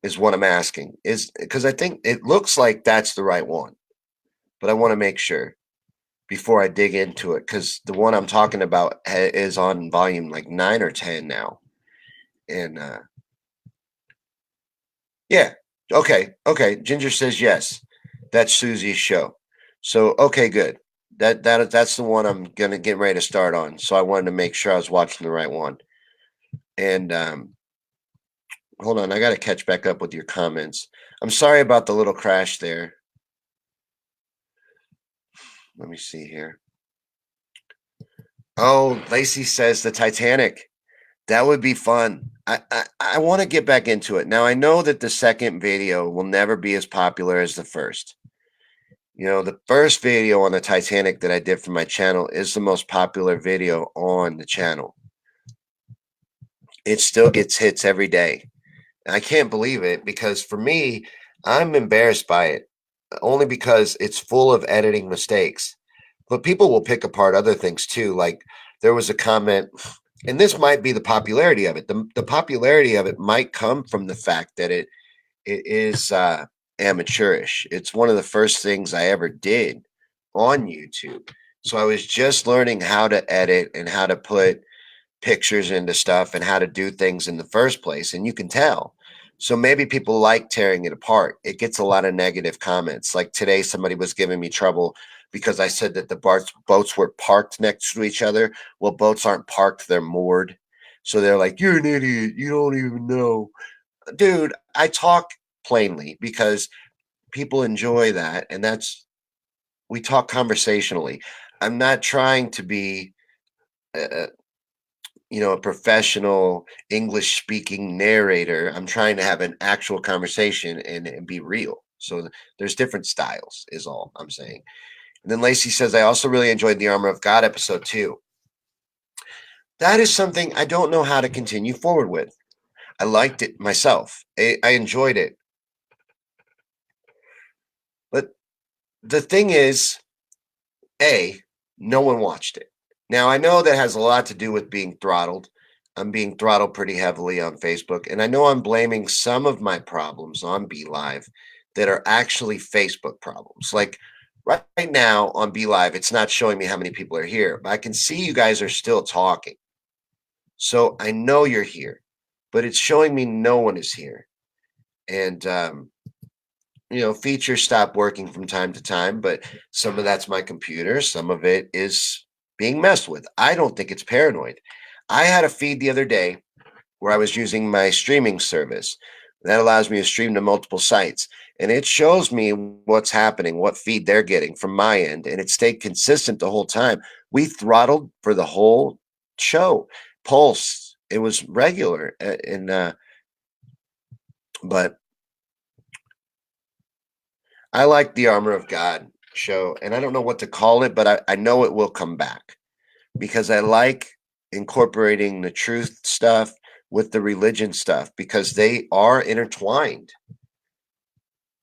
Is what I'm asking. Is because I think it looks like that's the right one, but I want to make sure before I dig into it because the one I'm talking about is on volume like 9 or 10 now. And yeah, okay. Ginger says yes. That's Susie's show. So okay, good. That's the one I'm gonna get ready to start on. So I wanted to make sure I was watching the right one. And hold on, I got to catch back up with your comments. I'm sorry about the little crash there. Let me see here. Oh, Lacey says the Titanic. That would be fun. I want to get back into it. Now I know that the second video will never be as popular as the first. You know, the first video on the Titanic that I did for my channel is the most popular video on the channel. It still gets hits every day. I can't believe it because for me, I'm embarrassed by it only because it's full of editing mistakes. But people will pick apart other things too. Like there was a comment, and this might be the popularity of it. The popularity of it might come from the fact that it is amateurish. It's one of the first things I ever did on YouTube. So I was just learning how to edit and how to put pictures into stuff and how to do things in the first place. And you can tell. So maybe people like tearing it apart. It gets a lot of negative comments. Like today, somebody was giving me trouble because I said that the boats were parked next to each other. Well, boats aren't parked, they're moored. So they're like, you're an idiot. You don't even know. Dude, I talk plainly because people enjoy that. And we talk conversationally. I'm not trying to be uh, a professional English speaking narrator. I'm trying to have an actual conversation and be real. So there's different styles, is all I'm saying. And then Lacey says, I also really enjoyed the Armor of God episode too. That is something I don't know how to continue forward with. I liked it myself. I enjoyed it. But the thing is, no one watched it. Now, I know that has a lot to do with being throttled. I'm being throttled pretty heavily on Facebook, and I know I'm blaming some of my problems on Be Live that are actually Facebook problems. Like right now on Be Live, it's not showing me how many people are here, but I can see you guys are still talking. So I know you're here, but it's showing me no one is here. And features stop working from time to time, but some of that's my computer. Some of it is being messed with. I don't think it's paranoid. I had a feed the other day where I was using my streaming service that allows me to stream to multiple sites. And it shows me what's happening, what feed they're getting from my end. And it stayed consistent the whole time. We throttled for the whole show. Pulse, it was regular. But I like the Armor of God show, and I don't know what to call it, but I know it will come back because I like incorporating the truth stuff with the religion stuff because they are intertwined.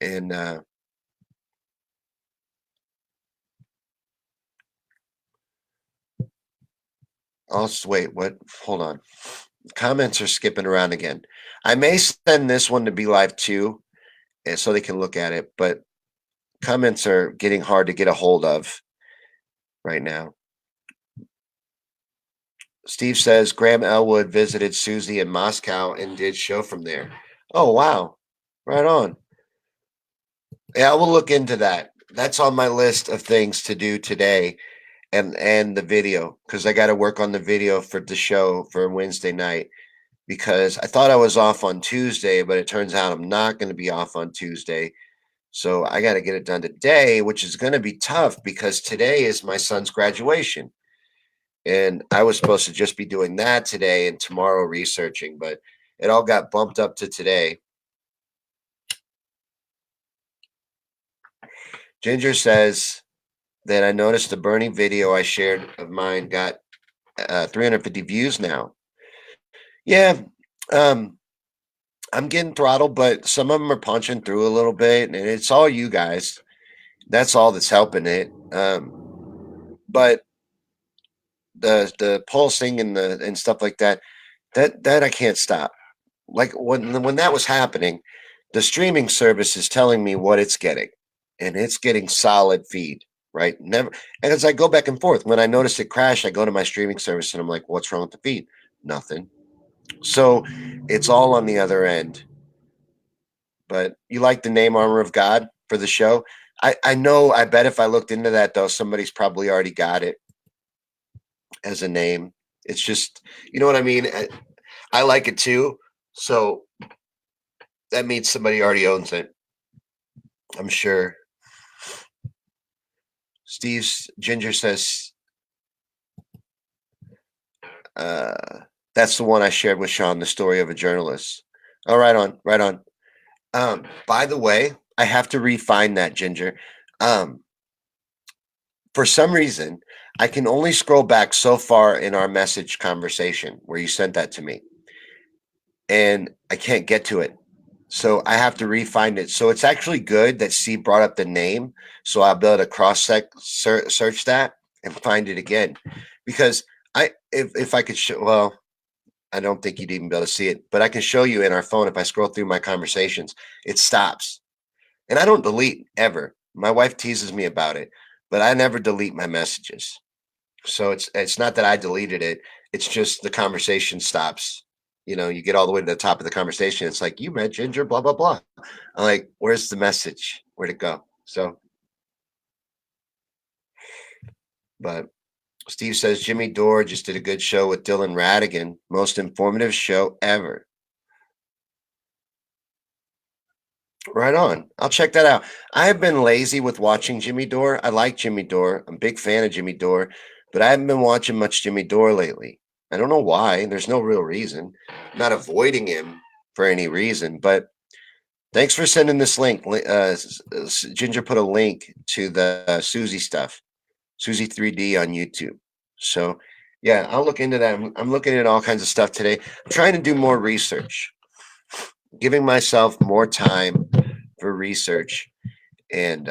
And wait, what? Hold on. Comments are skipping around again. I may send this one to Be Live too, and so they can look at it, but comments are getting hard to get a hold of right now. Steve says Graham Elwood visited Susie in Moscow and did show from there. Oh wow. Right on. Yeah, I will look into that. That's on my list of things to do today and the video because I got to work on the video for the show for Wednesday night because I thought I was off on Tuesday, but it turns out I'm not going to be off on Tuesday. So I got to get it done today, which is going to be tough because today is my son's graduation. And I was supposed to just be doing that today and tomorrow researching, but it all got bumped up to today. Ginger says that I noticed the burning video I shared of mine got 350 views now. Yeah, um, I'm getting throttled, but some of them are punching through a little bit, and it's all you guys. That's all that's helping it. But the pulsing and stuff like that, that I can't stop. Like when that was happening, the streaming service is telling me what it's getting, and it's getting solid feed. Right, never. And as I go back and forth, when I notice it crash, I go to my streaming service and I'm like, "What's wrong with the feed?" Nothing. So it's all on the other end. But you like the name Armor of God for the show? I know. I bet if I looked into that though, somebody's probably already got it as a name. It's just, you know what I mean. I like it too, so that means somebody already owns it. I'm sure. Steve's Ginger says, that's the one I shared with Sean, the story of a journalist. Oh, right on, right on. By the way, I have to refine that, Ginger. Um, for some reason, I can only scroll back so far in our message conversation where you sent that to me, and I can't get to it. So I have to refine it. So it's actually good that C brought up the name, so I'll be able to search that and find it again. Because if I could show, well, I don't think you'd even be able to see it, but I can show you in our phone. If I scroll through my conversations, it stops, and I don't delete ever. My wife teases me about it, but I never delete my messages. So it's not that I deleted it. It's just the conversation stops. You know, you get all the way to the top of the conversation. It's like, you met Ginger, blah, blah, blah. I'm like, where's the message? Where'd it go? So, but Steve says Jimmy Dore just did a good show with Dylan Radigan. Most informative show ever. Right on. I'll check that out. I have been lazy with watching Jimmy Dore. I like Jimmy Dore. I'm a big fan of Jimmy Dore, but I haven't been watching much Jimmy Dore lately. I don't know why. There's no real reason. I'm not avoiding him for any reason, but thanks for sending this link. Ginger put a link to the Susie stuff, Susie 3D on YouTube. So, yeah, I'll look into that. I'm looking at all kinds of stuff today. I'm trying to do more research, giving myself more time for research, and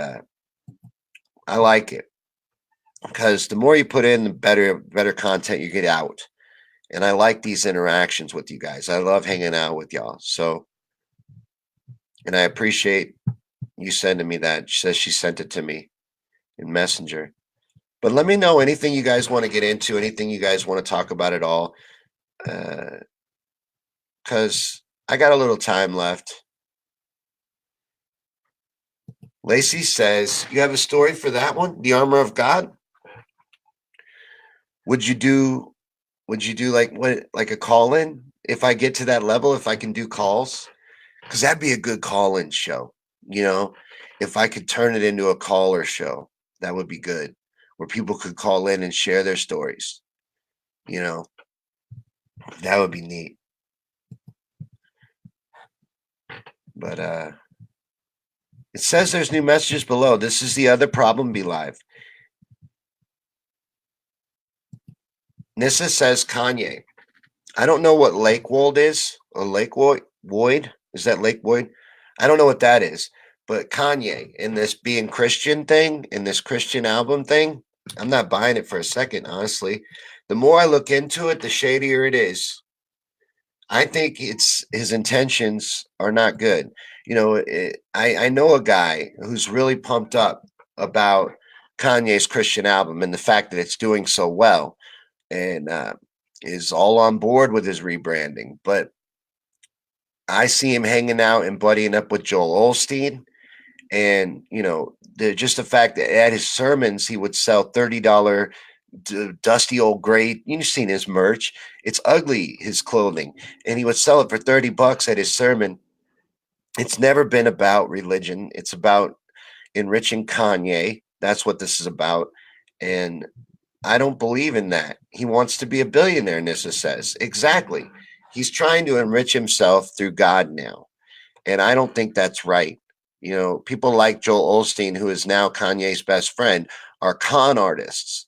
I like it because the more you put in, the better content you get out. And I like these interactions with you guys. I love hanging out with y'all. So, and I appreciate you sending me that. She says she sent it to me in Messenger. But let me know anything you guys want to get into, anything you guys want to talk about at all, because I got a little time left. Lacey says, you have a story for that one? The Armor of God? Would you do like what, like a call in? If I get to that level, if I can do calls? Because that'd be a good call in show. You know, if I could turn it into a caller show, that would be good, where people could call in and share their stories. You know, that would be neat. But it says there's new messages below. This is the other problem, Be Live. Nissa says Kanye. I don't know what Lake Wold is, or Lake Void. Is that Lake Void? I don't know what that is. But Kanye in this being Christian thing, in this Christian album thing, I'm not buying it for a second, honestly. The more I look into it, the shadier it is. I think it's his intentions are not good. I know a guy who's really pumped up about Kanye's Christian album and the fact that it's doing so well, and is all on board with his rebranding. But I see him hanging out and buddying up with Joel Osteen, and just the fact that at his sermons he would sell $30 dusty old gray. You've seen his merch. It's ugly, his clothing, and he would sell it for $30 at his sermon. It's never been about religion. It's about enriching Kanye. That's what this is about. And I don't believe in that. He wants to be a billionaire, Nissa says. Exactly. He's trying to enrich himself through God now. And I don't think that's right. People like Joel Osteen, who is now Kanye's best friend, are con artists.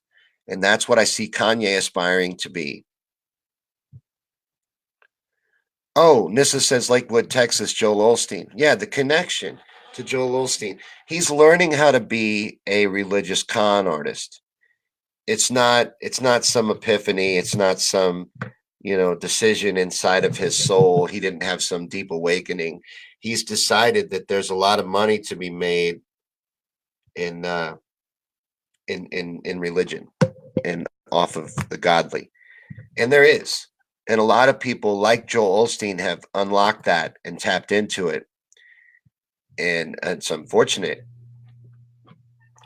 And that's what I see Kanye aspiring to be. Oh, Nissa says Lakewood, Texas, Joel Osteen. Yeah, the connection to Joel Osteen. He's learning how to be a religious con artist. It's not some epiphany. It's not some, decision inside of his soul. He didn't have some deep awakening. He's decided that there's a lot of money to be made in in religion and off of the godly. And there is. And a lot of people like Joel Osteen have unlocked that and tapped into it. And it's unfortunate.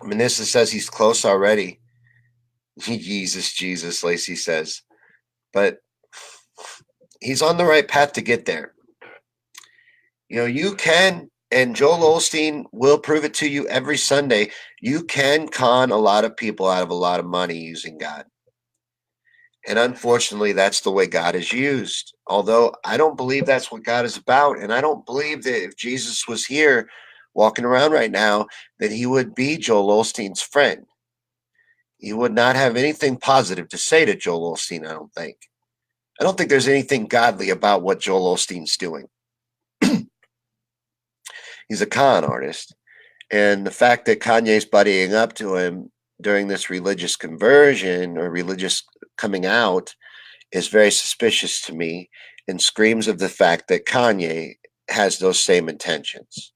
Manissa says he's close already. Jesus, Lacey says. But he's on the right path to get there. You can, and Joel Osteen will prove it to you every Sunday. You can con a lot of people out of a lot of money using God. And unfortunately, that's the way God is used. Although I don't believe that's what God is about. And I don't believe that if Jesus was here walking around right now, that he would be Joel Osteen's friend. He would not have anything positive to say to Joel Osteen, I don't think. I don't think there's anything godly about what Joel Osteen's doing. He's a con artist. And the fact that Kanye's buddying up to him during this religious conversion or religious coming out is very suspicious to me and screams of the fact that Kanye has those same intentions.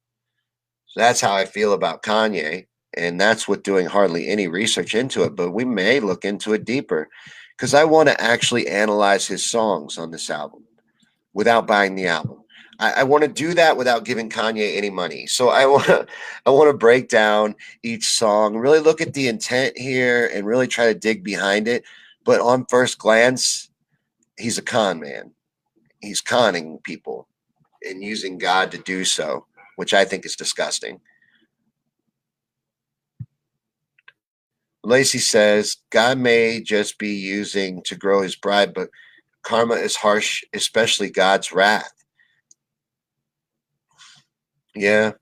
So that's how I feel about Kanye. And that's with doing hardly any research into it, but we may look into it deeper because I want to actually analyze his songs on this album without buying the album. I want to do that without giving Kanye any money. So I want to break down each song, really look at the intent here, and really try to dig behind it. But on first glance, he's a con man. He's conning people and using God to do so, which I think is disgusting. Lacey says God may just be using to grow his bride, but karma is harsh, especially God's wrath. Yeah.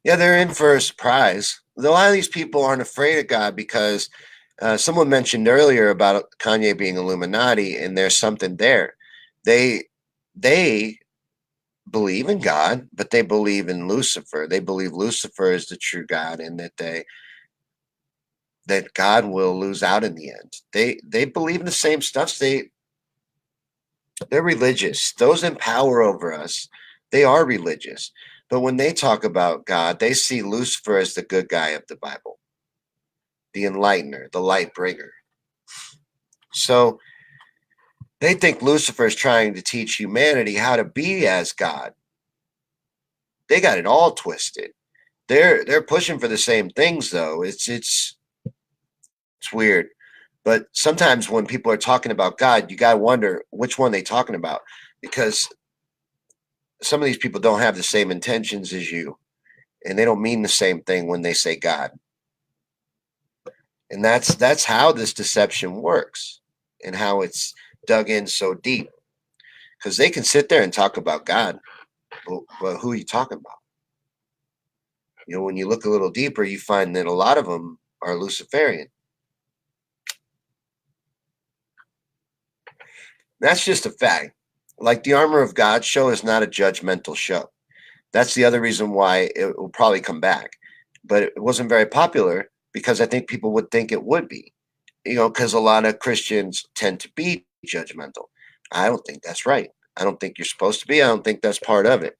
Yeah, they're in for a surprise. A lot of these people aren't afraid of God because someone mentioned earlier about Kanye being Illuminati, and there's something there. They they believe in God, but they believe in Lucifer. They believe Lucifer is the true God, and that God will lose out in the end. They believe in the same stuff. They're religious. Those in power over us, they are religious. But when they talk about God, they see Lucifer as the good guy of the Bible, the enlightener, the light bringer. So they think Lucifer is trying to teach humanity how to be as God. They got it all twisted. They're pushing for the same things though. It's weird. But sometimes when people are talking about God, you got to wonder which one they talking about because some of these people don't have the same intentions as you and they don't mean the same thing when they say God. And that's how this deception works and how it's dug in so deep. Because they can sit there and talk about God, but who are you talking about? When you look a little deeper, you find that a lot of them are Luciferian. That's just a fact. Like the Armor of God show is not a judgmental show. That's the other reason why it will probably come back. But it wasn't very popular because I think people would think it would be. because a lot of Christians tend to be judgmental. I don't think that's right. I don't think you're supposed to be. I don't think that's part of it.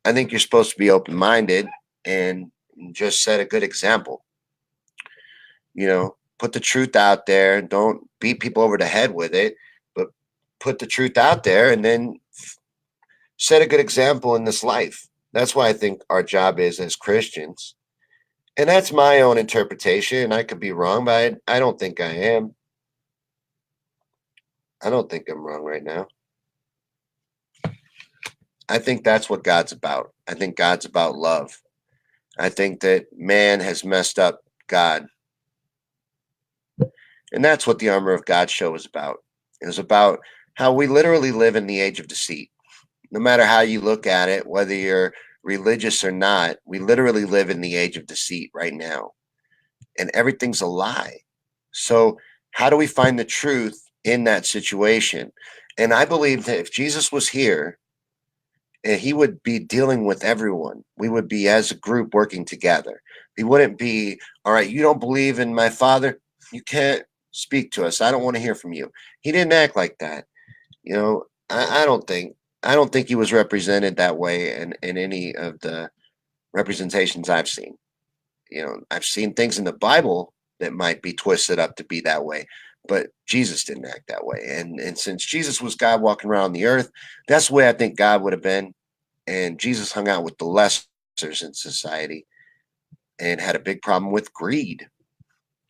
I think you're supposed to be open minded and just set a good example. Put the truth out there. Don't beat people over the head with it, but put the truth out there and then set a good example in this life. That's why I think our job is as Christians. And that's my own interpretation. I could be wrong, but I don't think I am. I don't think I'm wrong right now. I think that's what God's about. I think God's about love. I think that man has messed up God. And that's what the Armor of God show is about. It was about how we literally live in the age of deceit. No matter how you look at it, whether you're religious or not, we literally live in the age of deceit right now. And everything's a lie. So, how do we find the truth in that situation? And I believe that if Jesus was here, he would be dealing with everyone. We would be as a group working together. He wouldn't be, all right, you don't believe in my Father? You can't speak to us. I don't want to hear from you. He didn't act like that. I don't think he was represented that way in any of the representations I've seen. I've seen things in the Bible that might be twisted up to be that way, but Jesus didn't act that way. And since Jesus was God walking around the earth, that's the way I think God would have been. And Jesus hung out with the lessers in society and had a big problem with greed.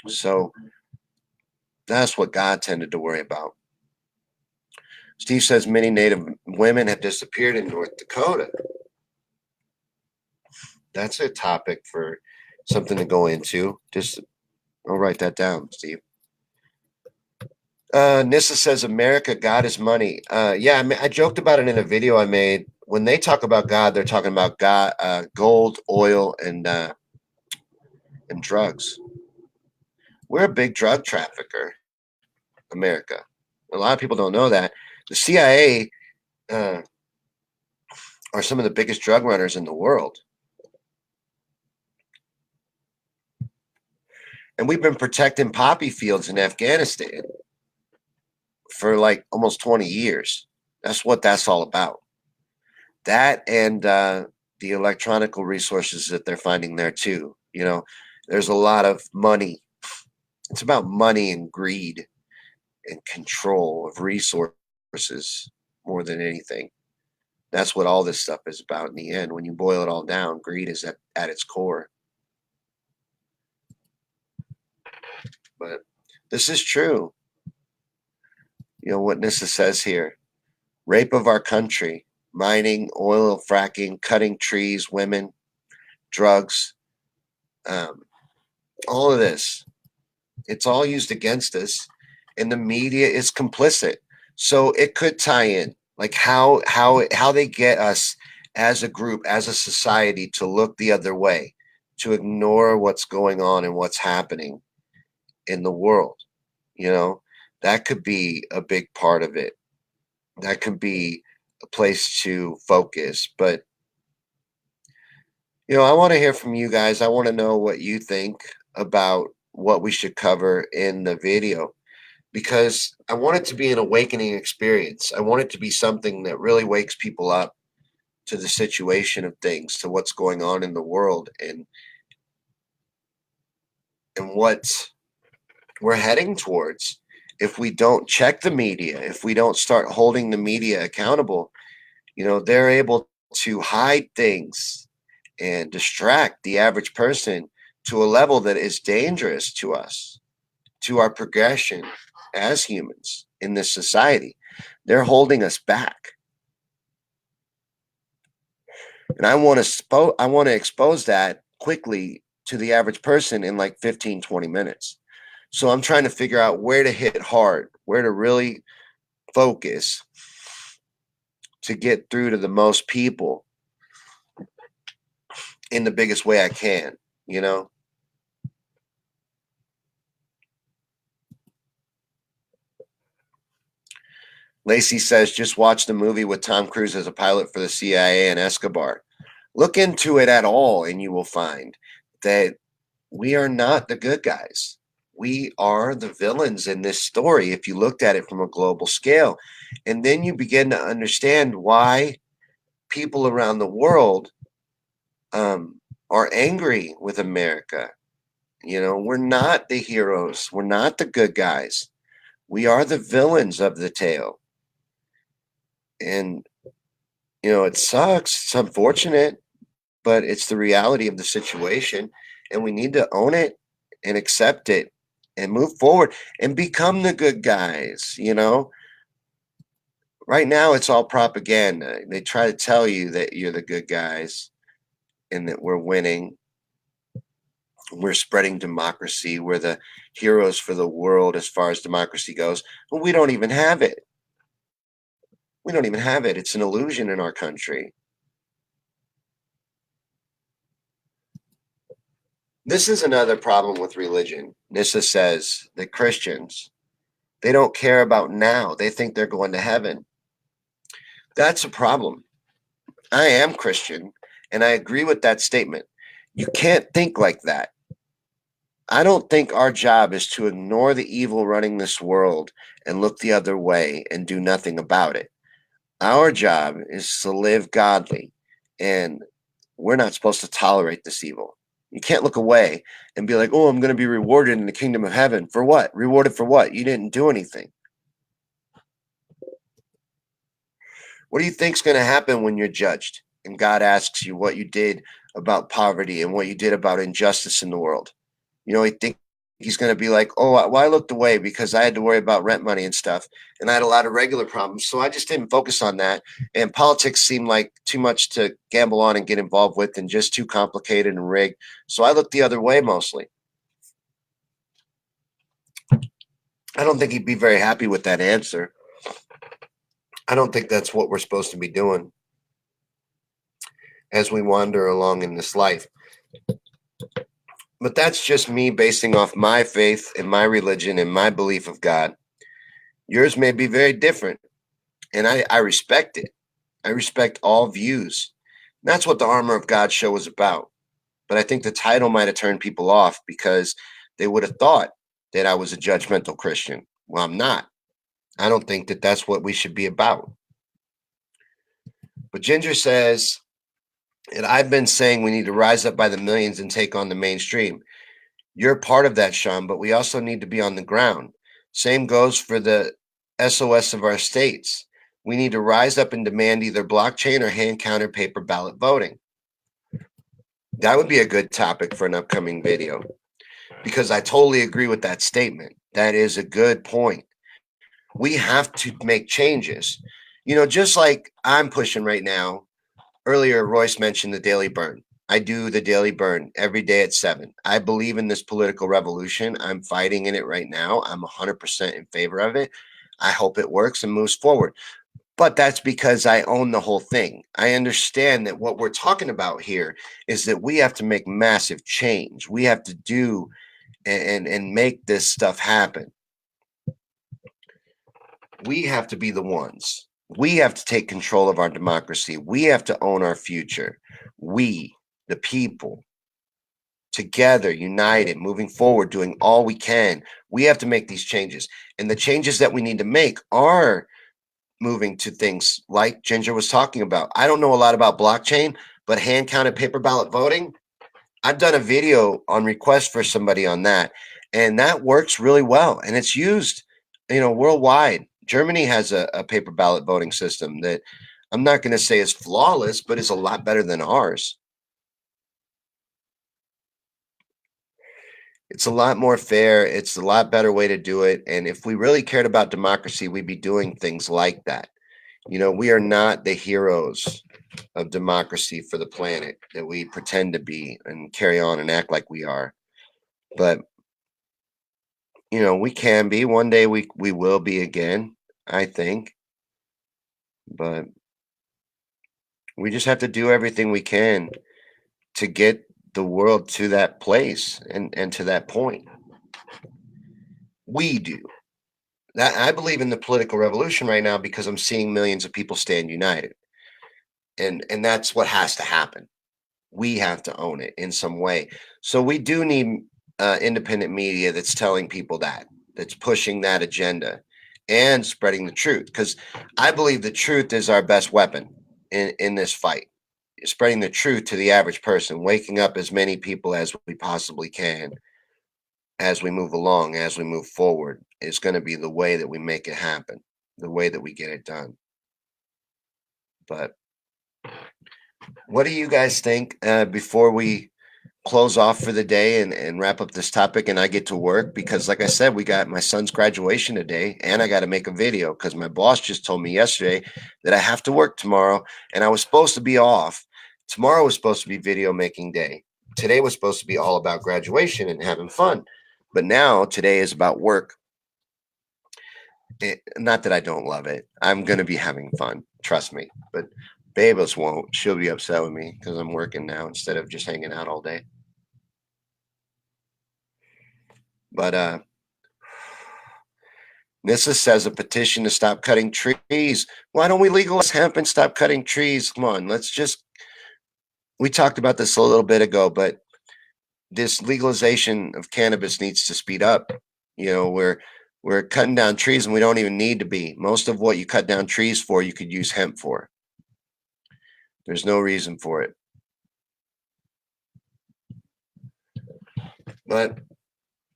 So that's what God tended to worry about. Steve says many Native women have disappeared in North Dakota. That's a topic for something to go into. I'll write that down, Steve. Nissa says, America, God is money. Yeah, I joked about it in a video I made. When they talk about God, they're talking about God, gold, oil, and drugs. We're a big drug trafficker, America. A lot of people don't know that. The CIA are some of the biggest drug runners in the world. And we've been protecting poppy fields in Afghanistan for like almost 20 years. That's what that's all about. That and the electronical resources that they're finding there too. There's a lot of money. It's about money and greed and control of resources more than anything. That's what all this stuff is about in the end. When you boil it all down, greed is at its core. But this is true. What Nissa says here: rape of our country, mining, oil, fracking, cutting trees, women, drugs, all of this. It's all used against us, and the media is complicit. So it could tie in, like how they get us as a group, as a society, to look the other way, to ignore what's going on and what's happening in the world. That could be a big part of it. That could be a place to focus. But I want to hear from you guys. I want to know what you think about what we should cover in the video, because I want it to be an awakening experience. I want it to be something that really wakes people up to the situation of things, to what's going on in the world, and what we're heading towards. If we don't check the media, if we don't start holding the media accountable, they're able to hide things and distract the average person to a level that is dangerous to us, to our progression as humans in this society. They're holding us back. And I want to expose that quickly to the average person in like 15, 20 minutes. So I'm trying to figure out where to hit hard, where to really focus to get through to the most people in the biggest way I can. Lacey says, just watch the movie with Tom Cruise as a pilot for the CIA and Escobar. Look into it at all, and you will find that we are not the good guys. We are the villains in this story if you looked at it from a global scale. And then you begin to understand why people around the world are angry with America. You know, we're not the heroes, we're not the good guys. We are the villains of the tale. And, you know, it sucks. It's unfortunate, but it's the reality of the situation. And we need to own it and accept it and move forward and become the good guys. You know, right now it's all propaganda. They try to tell you that you're the good guys and that we're winning. We're spreading democracy. We're the heroes for the world as far as democracy goes. But we don't even have it. We don't even have it. It's an illusion in our country. This is another problem with religion. Nissa says that Christians, they don't care about now. They think they're going to heaven. That's a problem. I am Christian, and I agree with that statement. You can't think like that. I don't think our job is to ignore the evil running this world and look the other way and do nothing about it. Our job is to live godly, and we're not supposed to tolerate this evil. You can't look away and be like, oh, I'm going to be rewarded in the kingdom of heaven. For what? Rewarded for what? You didn't do anything. What do you think's going to happen when you're judged and God asks you what you did about poverty and what you did about injustice in the world? You know, I think he's going to be like, oh, well, I looked away because I had to worry about rent money and stuff. And I had a lot of regular problems. So I just didn't focus on that. And politics seemed like too much to gamble on and get involved with and just too complicated and rigged. So I looked the other way mostly. I don't think he'd be very happy with that answer. I don't think that's what we're supposed to be doing as we wander along in this life. But that's just me basing off my faith and my religion and my belief of God. Yours may be very different, and I respect it. I respect all views. And that's what the Armor of God show was about. But I think the title might have turned people off because they would have thought that I was a judgmental Christian. Well, I'm not. I don't think that that's what we should be about. But Ginger says, and I've been saying we need to rise up by the millions and take on the mainstream. You're part of that, Sean, but we also need to be on the ground. Same goes for the SOS of our states. We need to rise up and demand either blockchain or hand counted paper ballot voting. That would be a good topic for an upcoming video because I totally agree with that statement. That is a good point. We have to make changes. You know, just like I'm pushing right now. Earlier, Royce mentioned the Daily Burn. I do the Daily Burn every day at 7. I believe in this political revolution. I'm fighting in it right now. I'm 100% in favor of it. I hope it works and moves forward. But that's because I own the whole thing. I understand that what we're talking about here is that we have to make massive change. We have to do and make this stuff happen. We have to be the ones. We have to take control of our democracy. We have to own our future. We, the people, together, united, moving forward, doing all we can. We have to make these changes. And the changes that we need to make are moving to things like Ginger was talking about. I don't know a lot about blockchain, but hand counted paper ballot voting, I've done a video on request for somebody on that, and that works really well. And it's used, you know, worldwide. Germany has a paper ballot voting system that I'm not going to say is flawless, but is a lot better than ours. It's a lot more fair. It's a lot better way to do it. And if we really cared about democracy, we'd be doing things like that. You know, we are not the heroes of democracy for the planet that we pretend to be and carry on and act like we are. But you know, we can be. One day we will be again, I think. But we just have to do everything we can to get the world to that place and to that point. We do. That I believe in the political revolution right now because I'm seeing millions of people stand united. And that's what has to happen. We have to own it in some way. So we do need independent media that's telling people that's pushing that agenda and spreading the truth. Because I believe the truth is our best weapon in this fight. Spreading the truth to the average person, waking up as many people as we possibly can as we move along, as we move forward, is going to be the way that we make it happen, the way that we get it done. But what do you guys think before we close off for the day and wrap up this topic and I get to work? Because, like I said, we got my son's graduation today and I got to make a video because my boss just told me yesterday that I have to work tomorrow and I was supposed to be off. Tomorrow was supposed to be video making day. Today was supposed to be all about graduation and having fun. But now today is about work. Not that I don't love it. I'm going to be having fun. Trust me. But Babos won't. She'll be upset with me because I'm working now instead of just hanging out all day. But Nissa says a petition to stop cutting trees. Why don't we legalize hemp and stop cutting trees? Come on, let's just. We talked about this a little bit ago, but this legalization of cannabis needs to speed up. You know, we're cutting down trees and we don't even need to be. Most of what you cut down trees for, you could use hemp for. There's no reason for it. But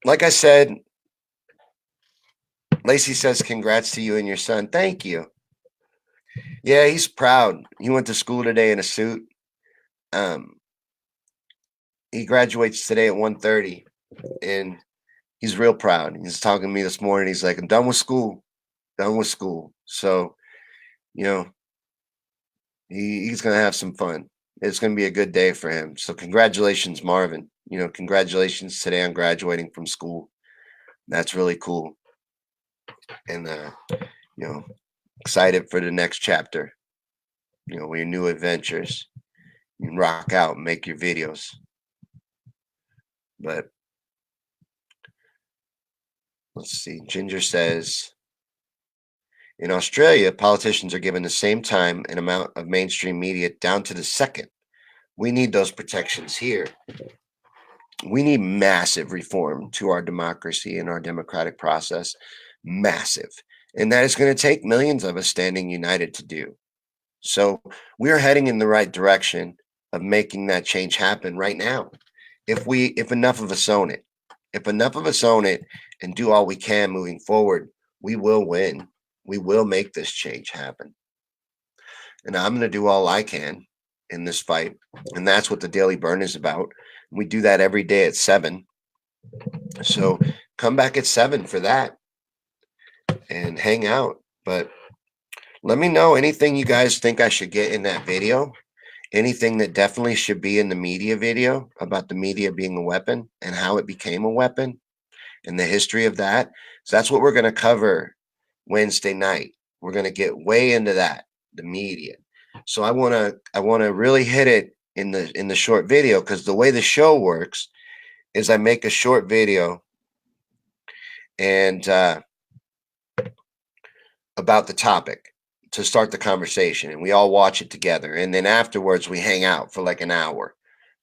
like I said, Lacey says, congrats to you and your son. Thank you. Yeah, he's proud. He went to school today in a suit. He graduates today at 1:30 and he's real proud. He's talking to me this morning. He's like, I'm done with school. Done with school. So, you know, he's going to have some fun. It's going to be a good day for him. So congratulations, Marvin. You know, congratulations today on graduating from school. That's really cool. And, you know, excited for the next chapter, you know, your new adventures. You can rock out and make your videos. But let's see. Ginger says, in Australia, politicians are given the same time and amount of mainstream media down to the second. We need those protections here. We need massive reform to our democracy and our democratic process. Massive. And that is going to take millions of us standing united to do. So we are heading in the right direction of making that change happen right now. If enough of us own it, and do all we can moving forward, we will win. We will make this change happen. And I'm going to do all I can in this fight. And that's what the Daily Burn is about. We do that every day at 7. So come back at 7 for that and hang out. But let me know anything you guys think I should get in that video. Anything that definitely should be in the media video about the media being a weapon and how it became a weapon and the history of that. So that's what we're going to cover Wednesday night. We're going to get way into that, the media. So I want to really hit it in the short video, because the way the show works is I make a short video and about the topic to start the conversation, and we all watch it together, and then afterwards we hang out for like an hour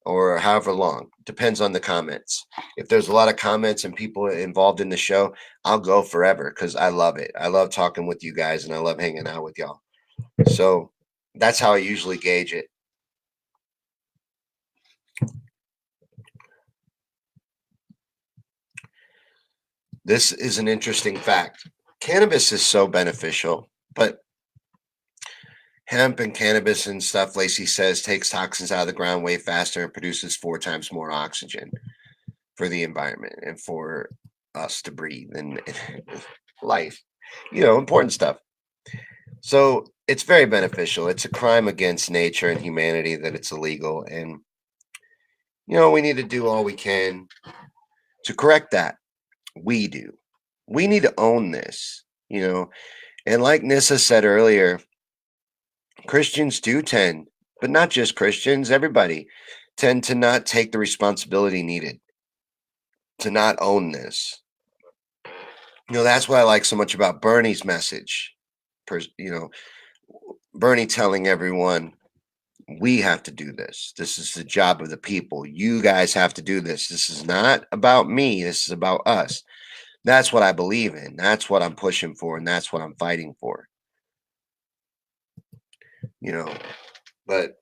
or however long. Depends on the comments. If there's a lot of comments and people involved in the show, I'll go forever because I love it. I love talking with you guys and I love hanging out with y'all. So that's how I usually gauge it. This is an interesting fact. Cannabis is so beneficial, but hemp and cannabis and stuff, Lacey says, takes toxins out of the ground way faster and produces 4 times more oxygen for the environment and for us to breathe and life. You know, important stuff. So it's very beneficial. It's a crime against nature and humanity that it's illegal. And, you know, we need to do all we can to correct that. We do. We need to own this, you know. And like Nissa said earlier, Christians do tend, but not just Christians, everybody tend to not take the responsibility needed to not own this. You know, that's what I like so much about Bernie's message. You know, Bernie telling everyone We have to do this. This is the job of the people. You guys have to do this. This is not about me. This is about us. That's what I believe in. That's what I'm pushing for, and that's what I'm fighting for. You know, but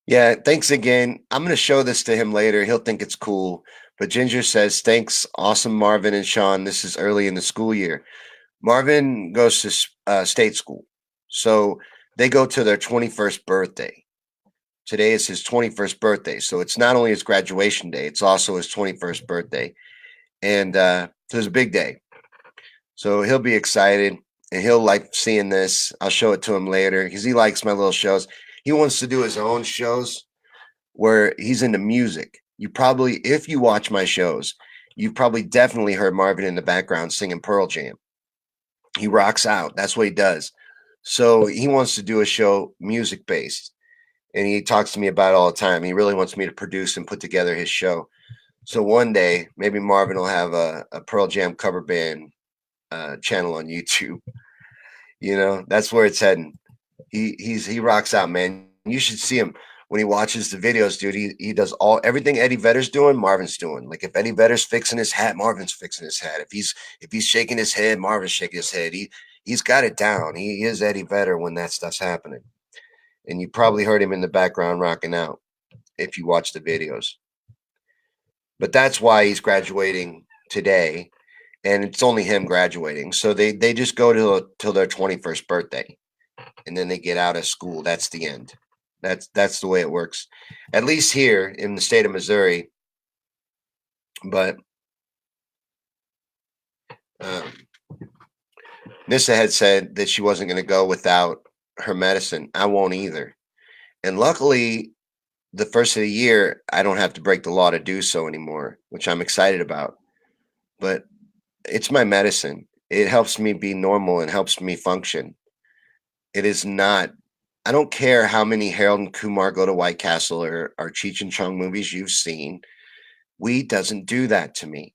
yeah, thanks again. I'm going to show this to him later. He'll think it's cool. But Ginger says, thanks, awesome Marvin and Sean. This is early in the school year. Marvin goes to state school. So they go to their 21st birthday. Today is his 21st birthday. So it's not only his graduation day, it's also his 21st birthday. And so it's a big day. So he'll be excited and he'll like seeing this. I'll show it to him later because he likes my little shows. He wants to do his own shows where he's into music. You probably, if you watch my shows, you've probably definitely heard Marvin in the background singing Pearl Jam. He rocks out. That's what he does. So he wants to do a show music based. And he talks to me about it all the time. He really wants me to produce and put together his show. So one day, maybe Marvin will have a Pearl Jam cover band channel on YouTube. You know, that's where it's heading. He rocks out, man. You should see him when he watches the videos, dude. He does everything Eddie Vedder's doing, Marvin's doing. Like if Eddie Vedder's fixing his hat, Marvin's fixing his hat. If he's shaking his head, Marvin's shaking his head. He's got it down. He is Eddie Vedder when that stuff's happening. And you probably heard him in the background rocking out if you watch the videos. But that's why he's graduating today, and it's only him graduating. So they just go till their 21st birthday, and then they get out of school. That's the end. That's the way it works, at least here in the state of Missouri. But Nissa had said that she wasn't going to go without her medicine. I won't either. And luckily, the first of the year, I don't have to break the law to do so anymore, which I'm excited about. But it's my medicine. It helps me be normal and helps me function. It is not, I don't care how many Harold and Kumar Go to White Castle or Cheech and Chong movies you've seen. Weed doesn't do that to me.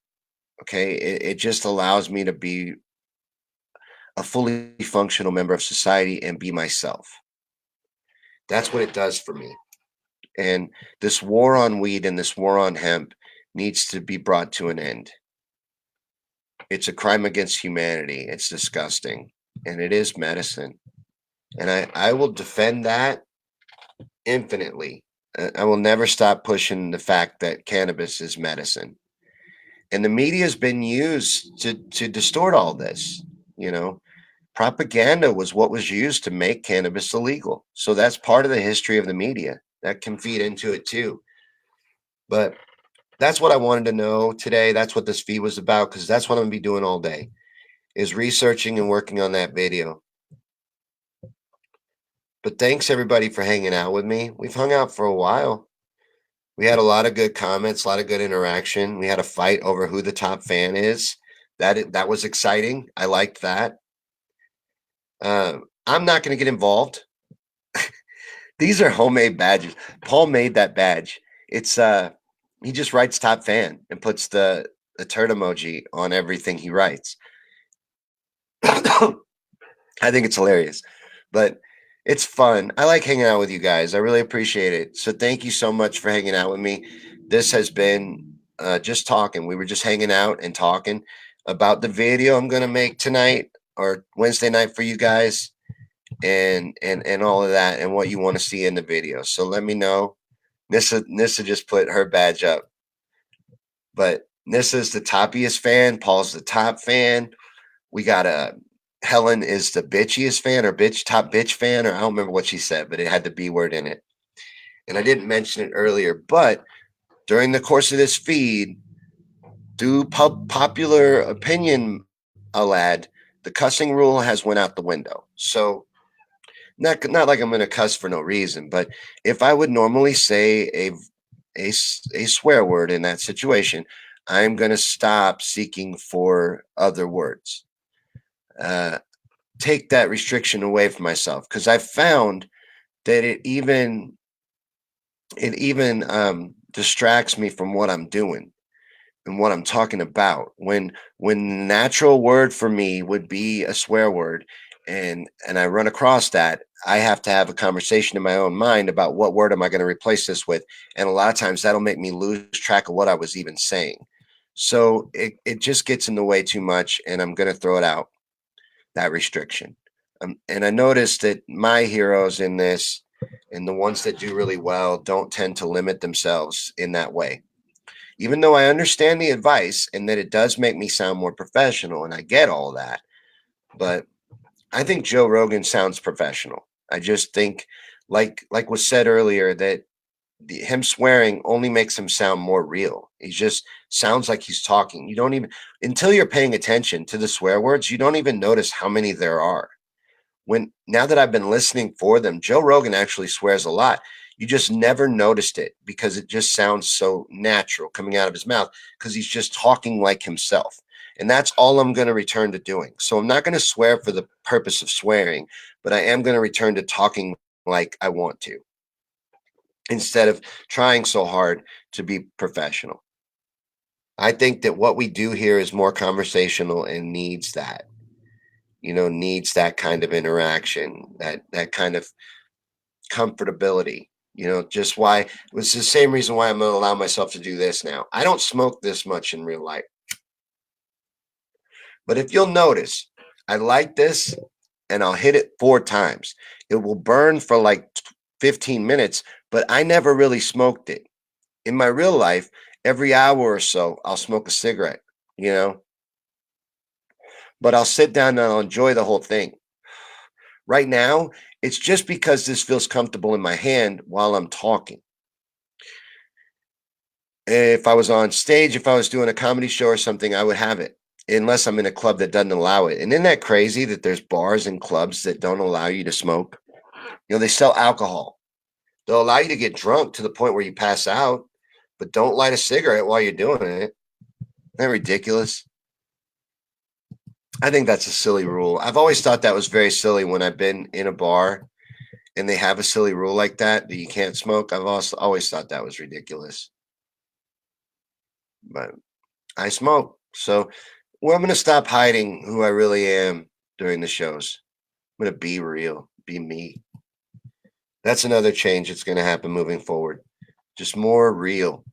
Okay. It just allows me to be a fully functional member of society and be myself. That's what it does for me. And this war on weed and this war on hemp needs to be brought to an end. It's a crime against humanity. It's disgusting. And it is medicine. And I will defend that infinitely. I will never stop pushing the fact that cannabis is medicine. And the media has been used to distort all this. You know, propaganda was what was used to make cannabis illegal. So that's part of the history of the media. That can feed into it too. But that's what I wanted to know today. That's what this feed was about, because that's what I'm gonna be doing all day, is researching and working on that video. But thanks everybody for hanging out with me. We've hung out for a while. We had a lot of good comments, a lot of good interaction. We had a fight over who the top fan is. That was exciting. I liked that. I'm not going to get involved. These are homemade badges. Paul made that badge. It's he just writes top fan and puts the turd emoji on everything he writes. I think it's hilarious, but it's fun. I like hanging out with you guys. I really appreciate it. So thank you so much for hanging out with me. This has been just talking. We were just hanging out and talking about the video I'm going to make tonight or Wednesday night for you guys, and all of that, and what you want to see in the video. So let me know. Nissa just put her badge up, but Nissa's the toppiest fan. Paul's the top fan. We got a Helen is the bitchiest fan, or top bitch fan, or I don't remember what she said, but it had the B word in it. And I didn't mention it earlier, but during the course of this feed, through popular opinion, lad, the cussing rule has went out the window. So not like I'm going to cuss for no reason, but if I would normally say a swear word in that situation, I'm going to stop seeking for other words. Take that restriction away from myself, because I found that it even distracts me from what I'm doing and what I'm talking about. When natural word for me would be a swear word, and I run across that, I have to have a conversation in my own mind about what word am I going to replace this with, and a lot of times that'll make me lose track of what I was even saying. So it just gets in the way too much, and I'm going to throw it out, that restriction. And I noticed that my heroes in this, and the ones that do really well, don't tend to limit themselves in that way. Even though I understand the advice and that it does make me sound more professional, and I get all that, but I think Joe Rogan sounds professional. I just think, like was said earlier, that him swearing only makes him sound more real. He just sounds like he's talking. You don't even, until you're paying attention to the swear words, you don't even notice how many there are. When now that I've been listening for them, Joe Rogan actually swears a lot. You just never noticed it because it just sounds so natural coming out of his mouth because he's just talking like himself. And that's all I'm going to return to doing. So I'm not going to swear for the purpose of swearing, but I am going to return to talking like I want to instead of trying so hard to be professional. I think that what we do here is more conversational and needs that, needs that kind of interaction, that kind of comfortability. Just why it was the same reason why I'm going to allow myself to do this now. I don't smoke this much in real life, but if you'll notice, I like this and I'll hit it 4 times. It will burn for like 15 minutes, but I never really smoked it. In my real life, every hour or so, I'll smoke a cigarette, you know, but I'll sit down and I'll enjoy the whole thing. Right now, it's just because this feels comfortable in my hand while I'm talking. If I was on stage, if I was doing a comedy show or something, I would have it unless I'm in a club that doesn't allow it. And isn't that crazy that there's bars and clubs that don't allow you to smoke? They sell alcohol. They'll allow you to get drunk to the point where you pass out, but don't light a cigarette while you're doing it. Isn't that ridiculous? I think that's a silly rule. I've always thought that was very silly when I've been in a bar and they have a silly rule like that you can't smoke. I've also always thought that was ridiculous. But I smoke. So I'm going to stop hiding who I really am during the shows. I'm going to be real, be me. That's another change that's going to happen moving forward. Just more real.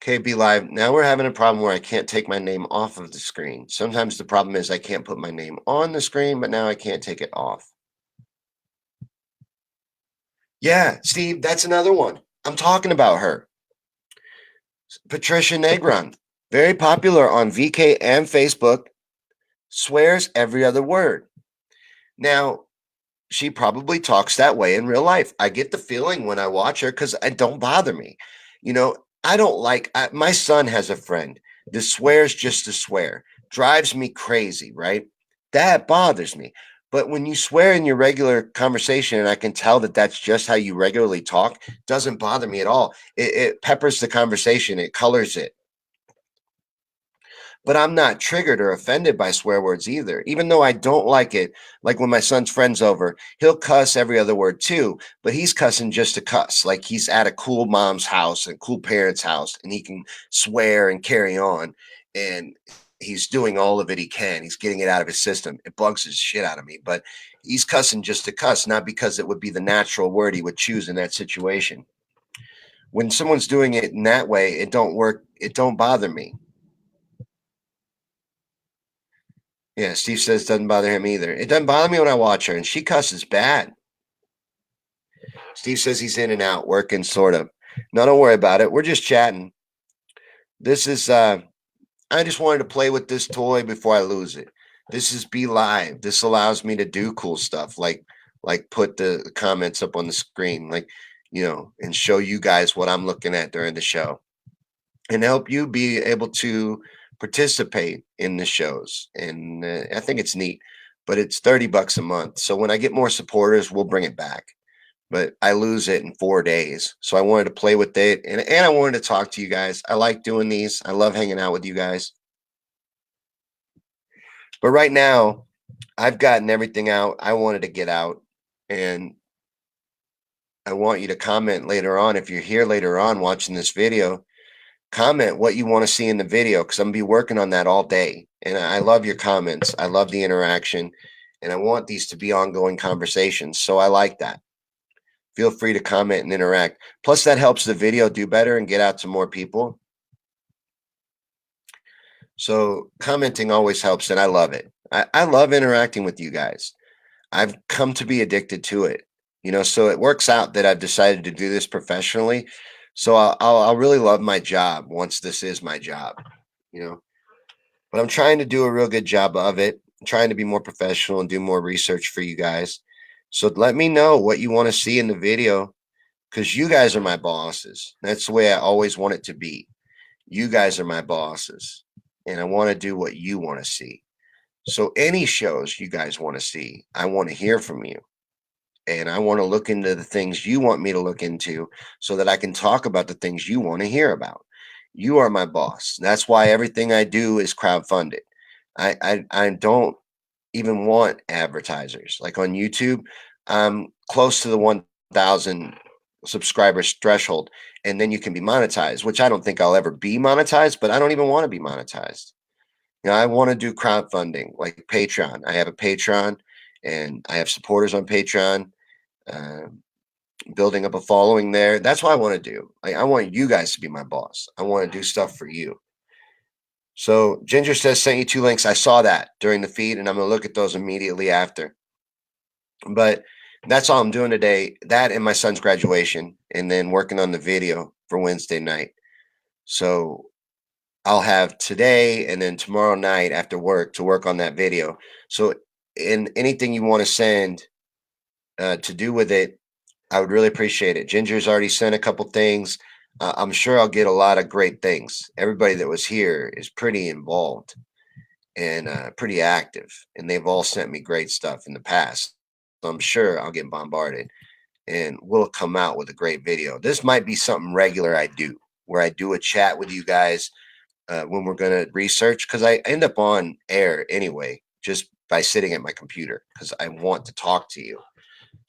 Okay, be live. Now we're having a problem where I can't take my name off of the screen. Sometimes the problem is I can't put my name on the screen, but now I can't take it off. Yeah, Steve, that's another one. I'm talking about her. Patricia Negron, very popular on VK and Facebook, swears every other word. Now, she probably talks that way in real life. I get the feeling when I watch her because it don't bother me. I don't like my son has a friend that swears just to swear, drives me crazy, right? That bothers me. But when you swear in your regular conversation, and I can tell that that's just how you regularly talk, doesn't bother me at all. It peppers the conversation, it colors it. But I'm not triggered or offended by swear words either, even though I don't like it. Like when my son's friend's over, he'll cuss every other word too, but he's cussing just to cuss. Like he's at a cool mom's house and cool parents' house, and he can swear and carry on. And he's doing all of it he can. He's getting it out of his system. It bugs his shit out of me, but he's cussing just to cuss, not because it would be the natural word he would choose in that situation. When someone's doing it in that way, it don't work. It don't bother me. Yeah, Steve says it doesn't bother him either. It doesn't bother me when I watch her, and she cusses bad. Steve says he's in and out, working sort of. No, don't worry about it. We're just chatting. This is I just wanted to play with this toy before I lose it. This is Be Live. This allows me to do cool stuff like put the comments up on the screen, and show you guys what I'm looking at during the show and help you be able to participate in the shows. And I think it's neat, but it's $30 a month. So when I get more supporters, we'll bring it back. But I lose it in 4 days. So I wanted to play with it and I wanted to talk to you guys. I like doing these. I love hanging out with you guys. But right now, I've gotten everything out I wanted to get out. And I want you to comment later on. If you're here later on watching this video, comment what you want to see in the video, because I'm gonna be working on that all day. And I love your comments. I love the interaction, and I want these to be ongoing conversations. So I like that. Feel free to comment and interact. Plus, that helps the video do better and get out to more people. So commenting always helps, and I love it. I love interacting with you guys. I've come to be addicted to it. So it works out that I've decided to do this professionally. So I'll really love my job once this is my job. You know, but I'm trying to do a real good job of it. I'm trying to be more professional and do more research for you guys. So let me know what you want to see in the video, because you guys are my bosses. That's the way I always want it to be. You guys are my bosses, and I want to do what you want to see. So any shows you guys want to see, I want to hear from you. And I want to look into the things you want me to look into so that I can talk about the things you want to hear about. You are my boss. That's why everything I do is crowdfunded. I don't even want advertisers. Like on YouTube, I'm close to the 1,000 subscribers threshold, and then you can be monetized, which I don't think I'll ever be monetized, but I don't even want to be monetized. I want to do crowdfunding like Patreon. I have a Patreon, and I have supporters on Patreon, uh, building up a following there. That's what I want to do. I want you guys to be my boss. I want to do stuff for you. So Ginger says sent you 2 links. I saw that during the feed, and I'm gonna look at those immediately after. But that's all I'm doing today. That and my son's graduation, and then working on the video for Wednesday night. So I'll have today and then tomorrow night after work to work on that video. So, in anything you want to send to do with it, I would really appreciate it. Ginger's already sent a couple things. I'm sure I'll get a lot of great things. Everybody that was here is pretty involved and pretty active, and they've all sent me great stuff in the past. So I'm sure I'll get bombarded, and we'll come out with a great video. This might be something regular I do, where I do a chat with you guys when we're going to research, because I end up on air anyway, just by sitting at my computer, because I want to talk to you.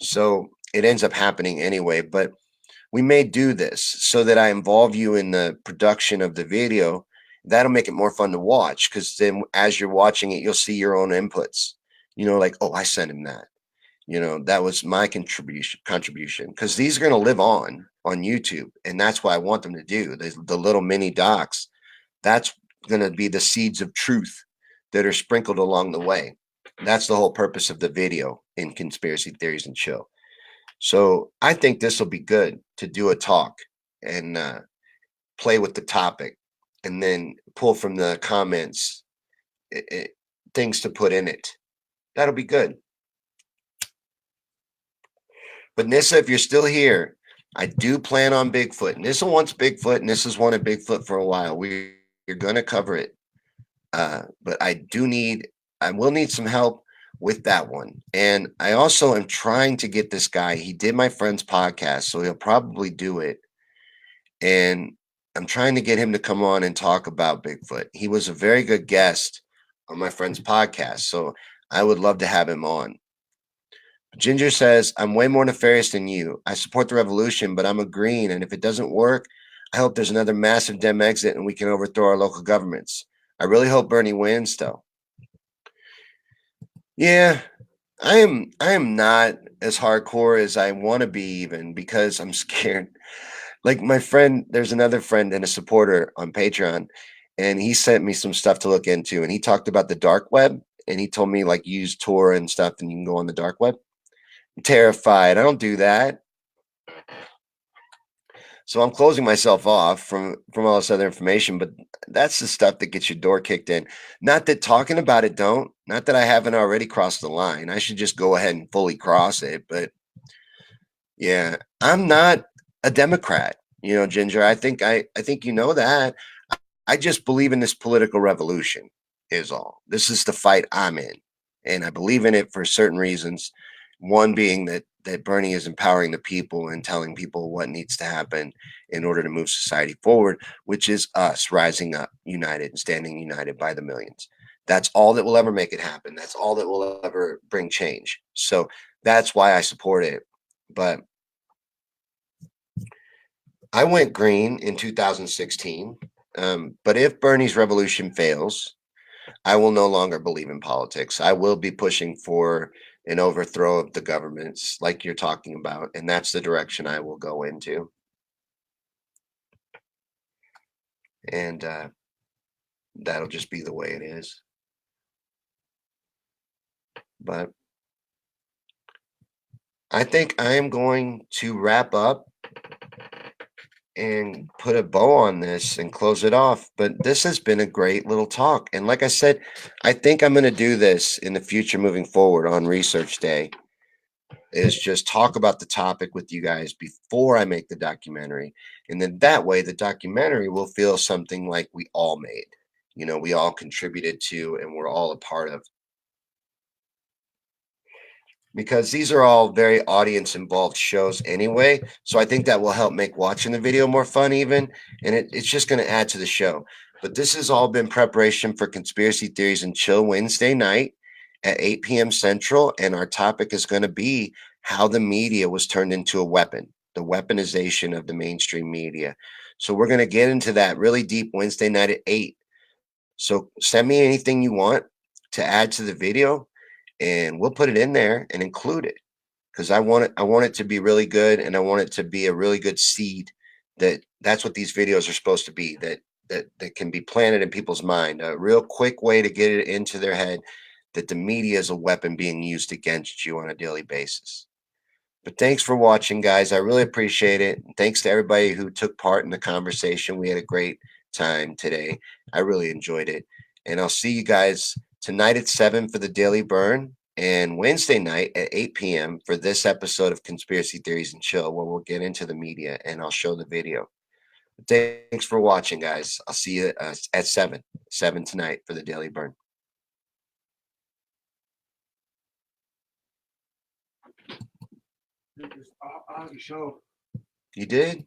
So it ends up happening anyway. But we may do this so that I involve you in the production of the video. That'll make it more fun to watch, because then as you're watching it, you'll see your own inputs. Like, oh, I sent him that. That was my contribution, because these are going to live on YouTube, and that's what I want them to do. The little mini docs, that's going to be the seeds of truth that are sprinkled along the way. That's the whole purpose of the video in Conspiracy Theories and Chill. So I think this will be good to do a talk and play with the topic, and then pull from the comments things to put in it. That'll be good. But Nissa, if you're still here, I do plan on Bigfoot. Nissa wants Bigfoot. Nissa's wanted Bigfoot for a while. We're going to cover it. But I will need some help with that one. And I also am trying to get this guy. He did my friend's podcast, so he'll probably do it. And I'm trying to get him to come on and talk about Bigfoot. He was a very good guest on my friend's podcast, so I would love to have him on. Ginger says, I'm way more nefarious than you. I support the revolution, but I'm a green, and if it doesn't work, I hope there's another massive Dem exit and we can overthrow our local governments. I really hope Bernie wins, though. Yeah, I am not as hardcore as I want to be, even, because I'm scared. Like my friend, there's another friend and a supporter on Patreon, and he sent me some stuff to look into, and he talked about the dark web, and he told me like use Tor and stuff, and you can go on the dark web. I'm terrified. I don't do that. So I'm closing myself off from all this other information, but that's the stuff that gets your door kicked in. Not that talking about it don't, not that I haven't already crossed the line. I should just go ahead and fully cross it, but yeah, I'm not a Democrat, Ginger. I think you know that. I just believe in this political revolution is all. This is the fight I'm in, and I believe in it for certain reasons. One being that Bernie is empowering the people and telling people what needs to happen in order to move society forward, which is us rising up, united, and standing united by the millions. That's all that will ever make it happen. That's all that will ever bring change. So that's why I support it. But I went green in 2016. But if Bernie's revolution fails, I will no longer believe in politics. I will be pushing for an overthrow of the governments, like you're talking about, and that's the direction I will go into. And that'll just be the way it is. But I think I am going to wrap up and put a bow on this and close it off. But this has been a great little talk. And like I said, I think I'm going to do this in the future moving forward on research day is just talk about the topic with you guys before I make the documentary. And then that way the documentary will feel something like we all made. We all contributed to and we're all a part of, because these are all very audience involved shows anyway. So I think that will help make watching the video more fun, even. And it's just going to add to the show. But this has all been preparation for Conspiracy Theories and Chill Wednesday night at 8 p.m. Central. And our topic is going to be how the media was turned into a weapon, the weaponization of the mainstream media. So we're going to get into that really deep Wednesday night at 8. So send me anything you want to add to the video and we'll put it in there and include it because I want it to be really good and I want it to be a really good seed that's what these videos are supposed to be, that can be planted in people's mind, a real quick way to get it into their head that the media is a weapon being used against you on a daily basis. But thanks for watching, guys. I really appreciate it. Thanks to everybody who took part in the conversation. We had a great time today. I really enjoyed it. And I'll see you guys tonight at 7 for the Daily Burn and Wednesday night at 8 p.m. for this episode of Conspiracy Theories and Chill, where we'll get into the media and I'll show the video. Thanks for watching, guys. I'll see you at 7 tonight for the Daily Burn. I already showed. You did?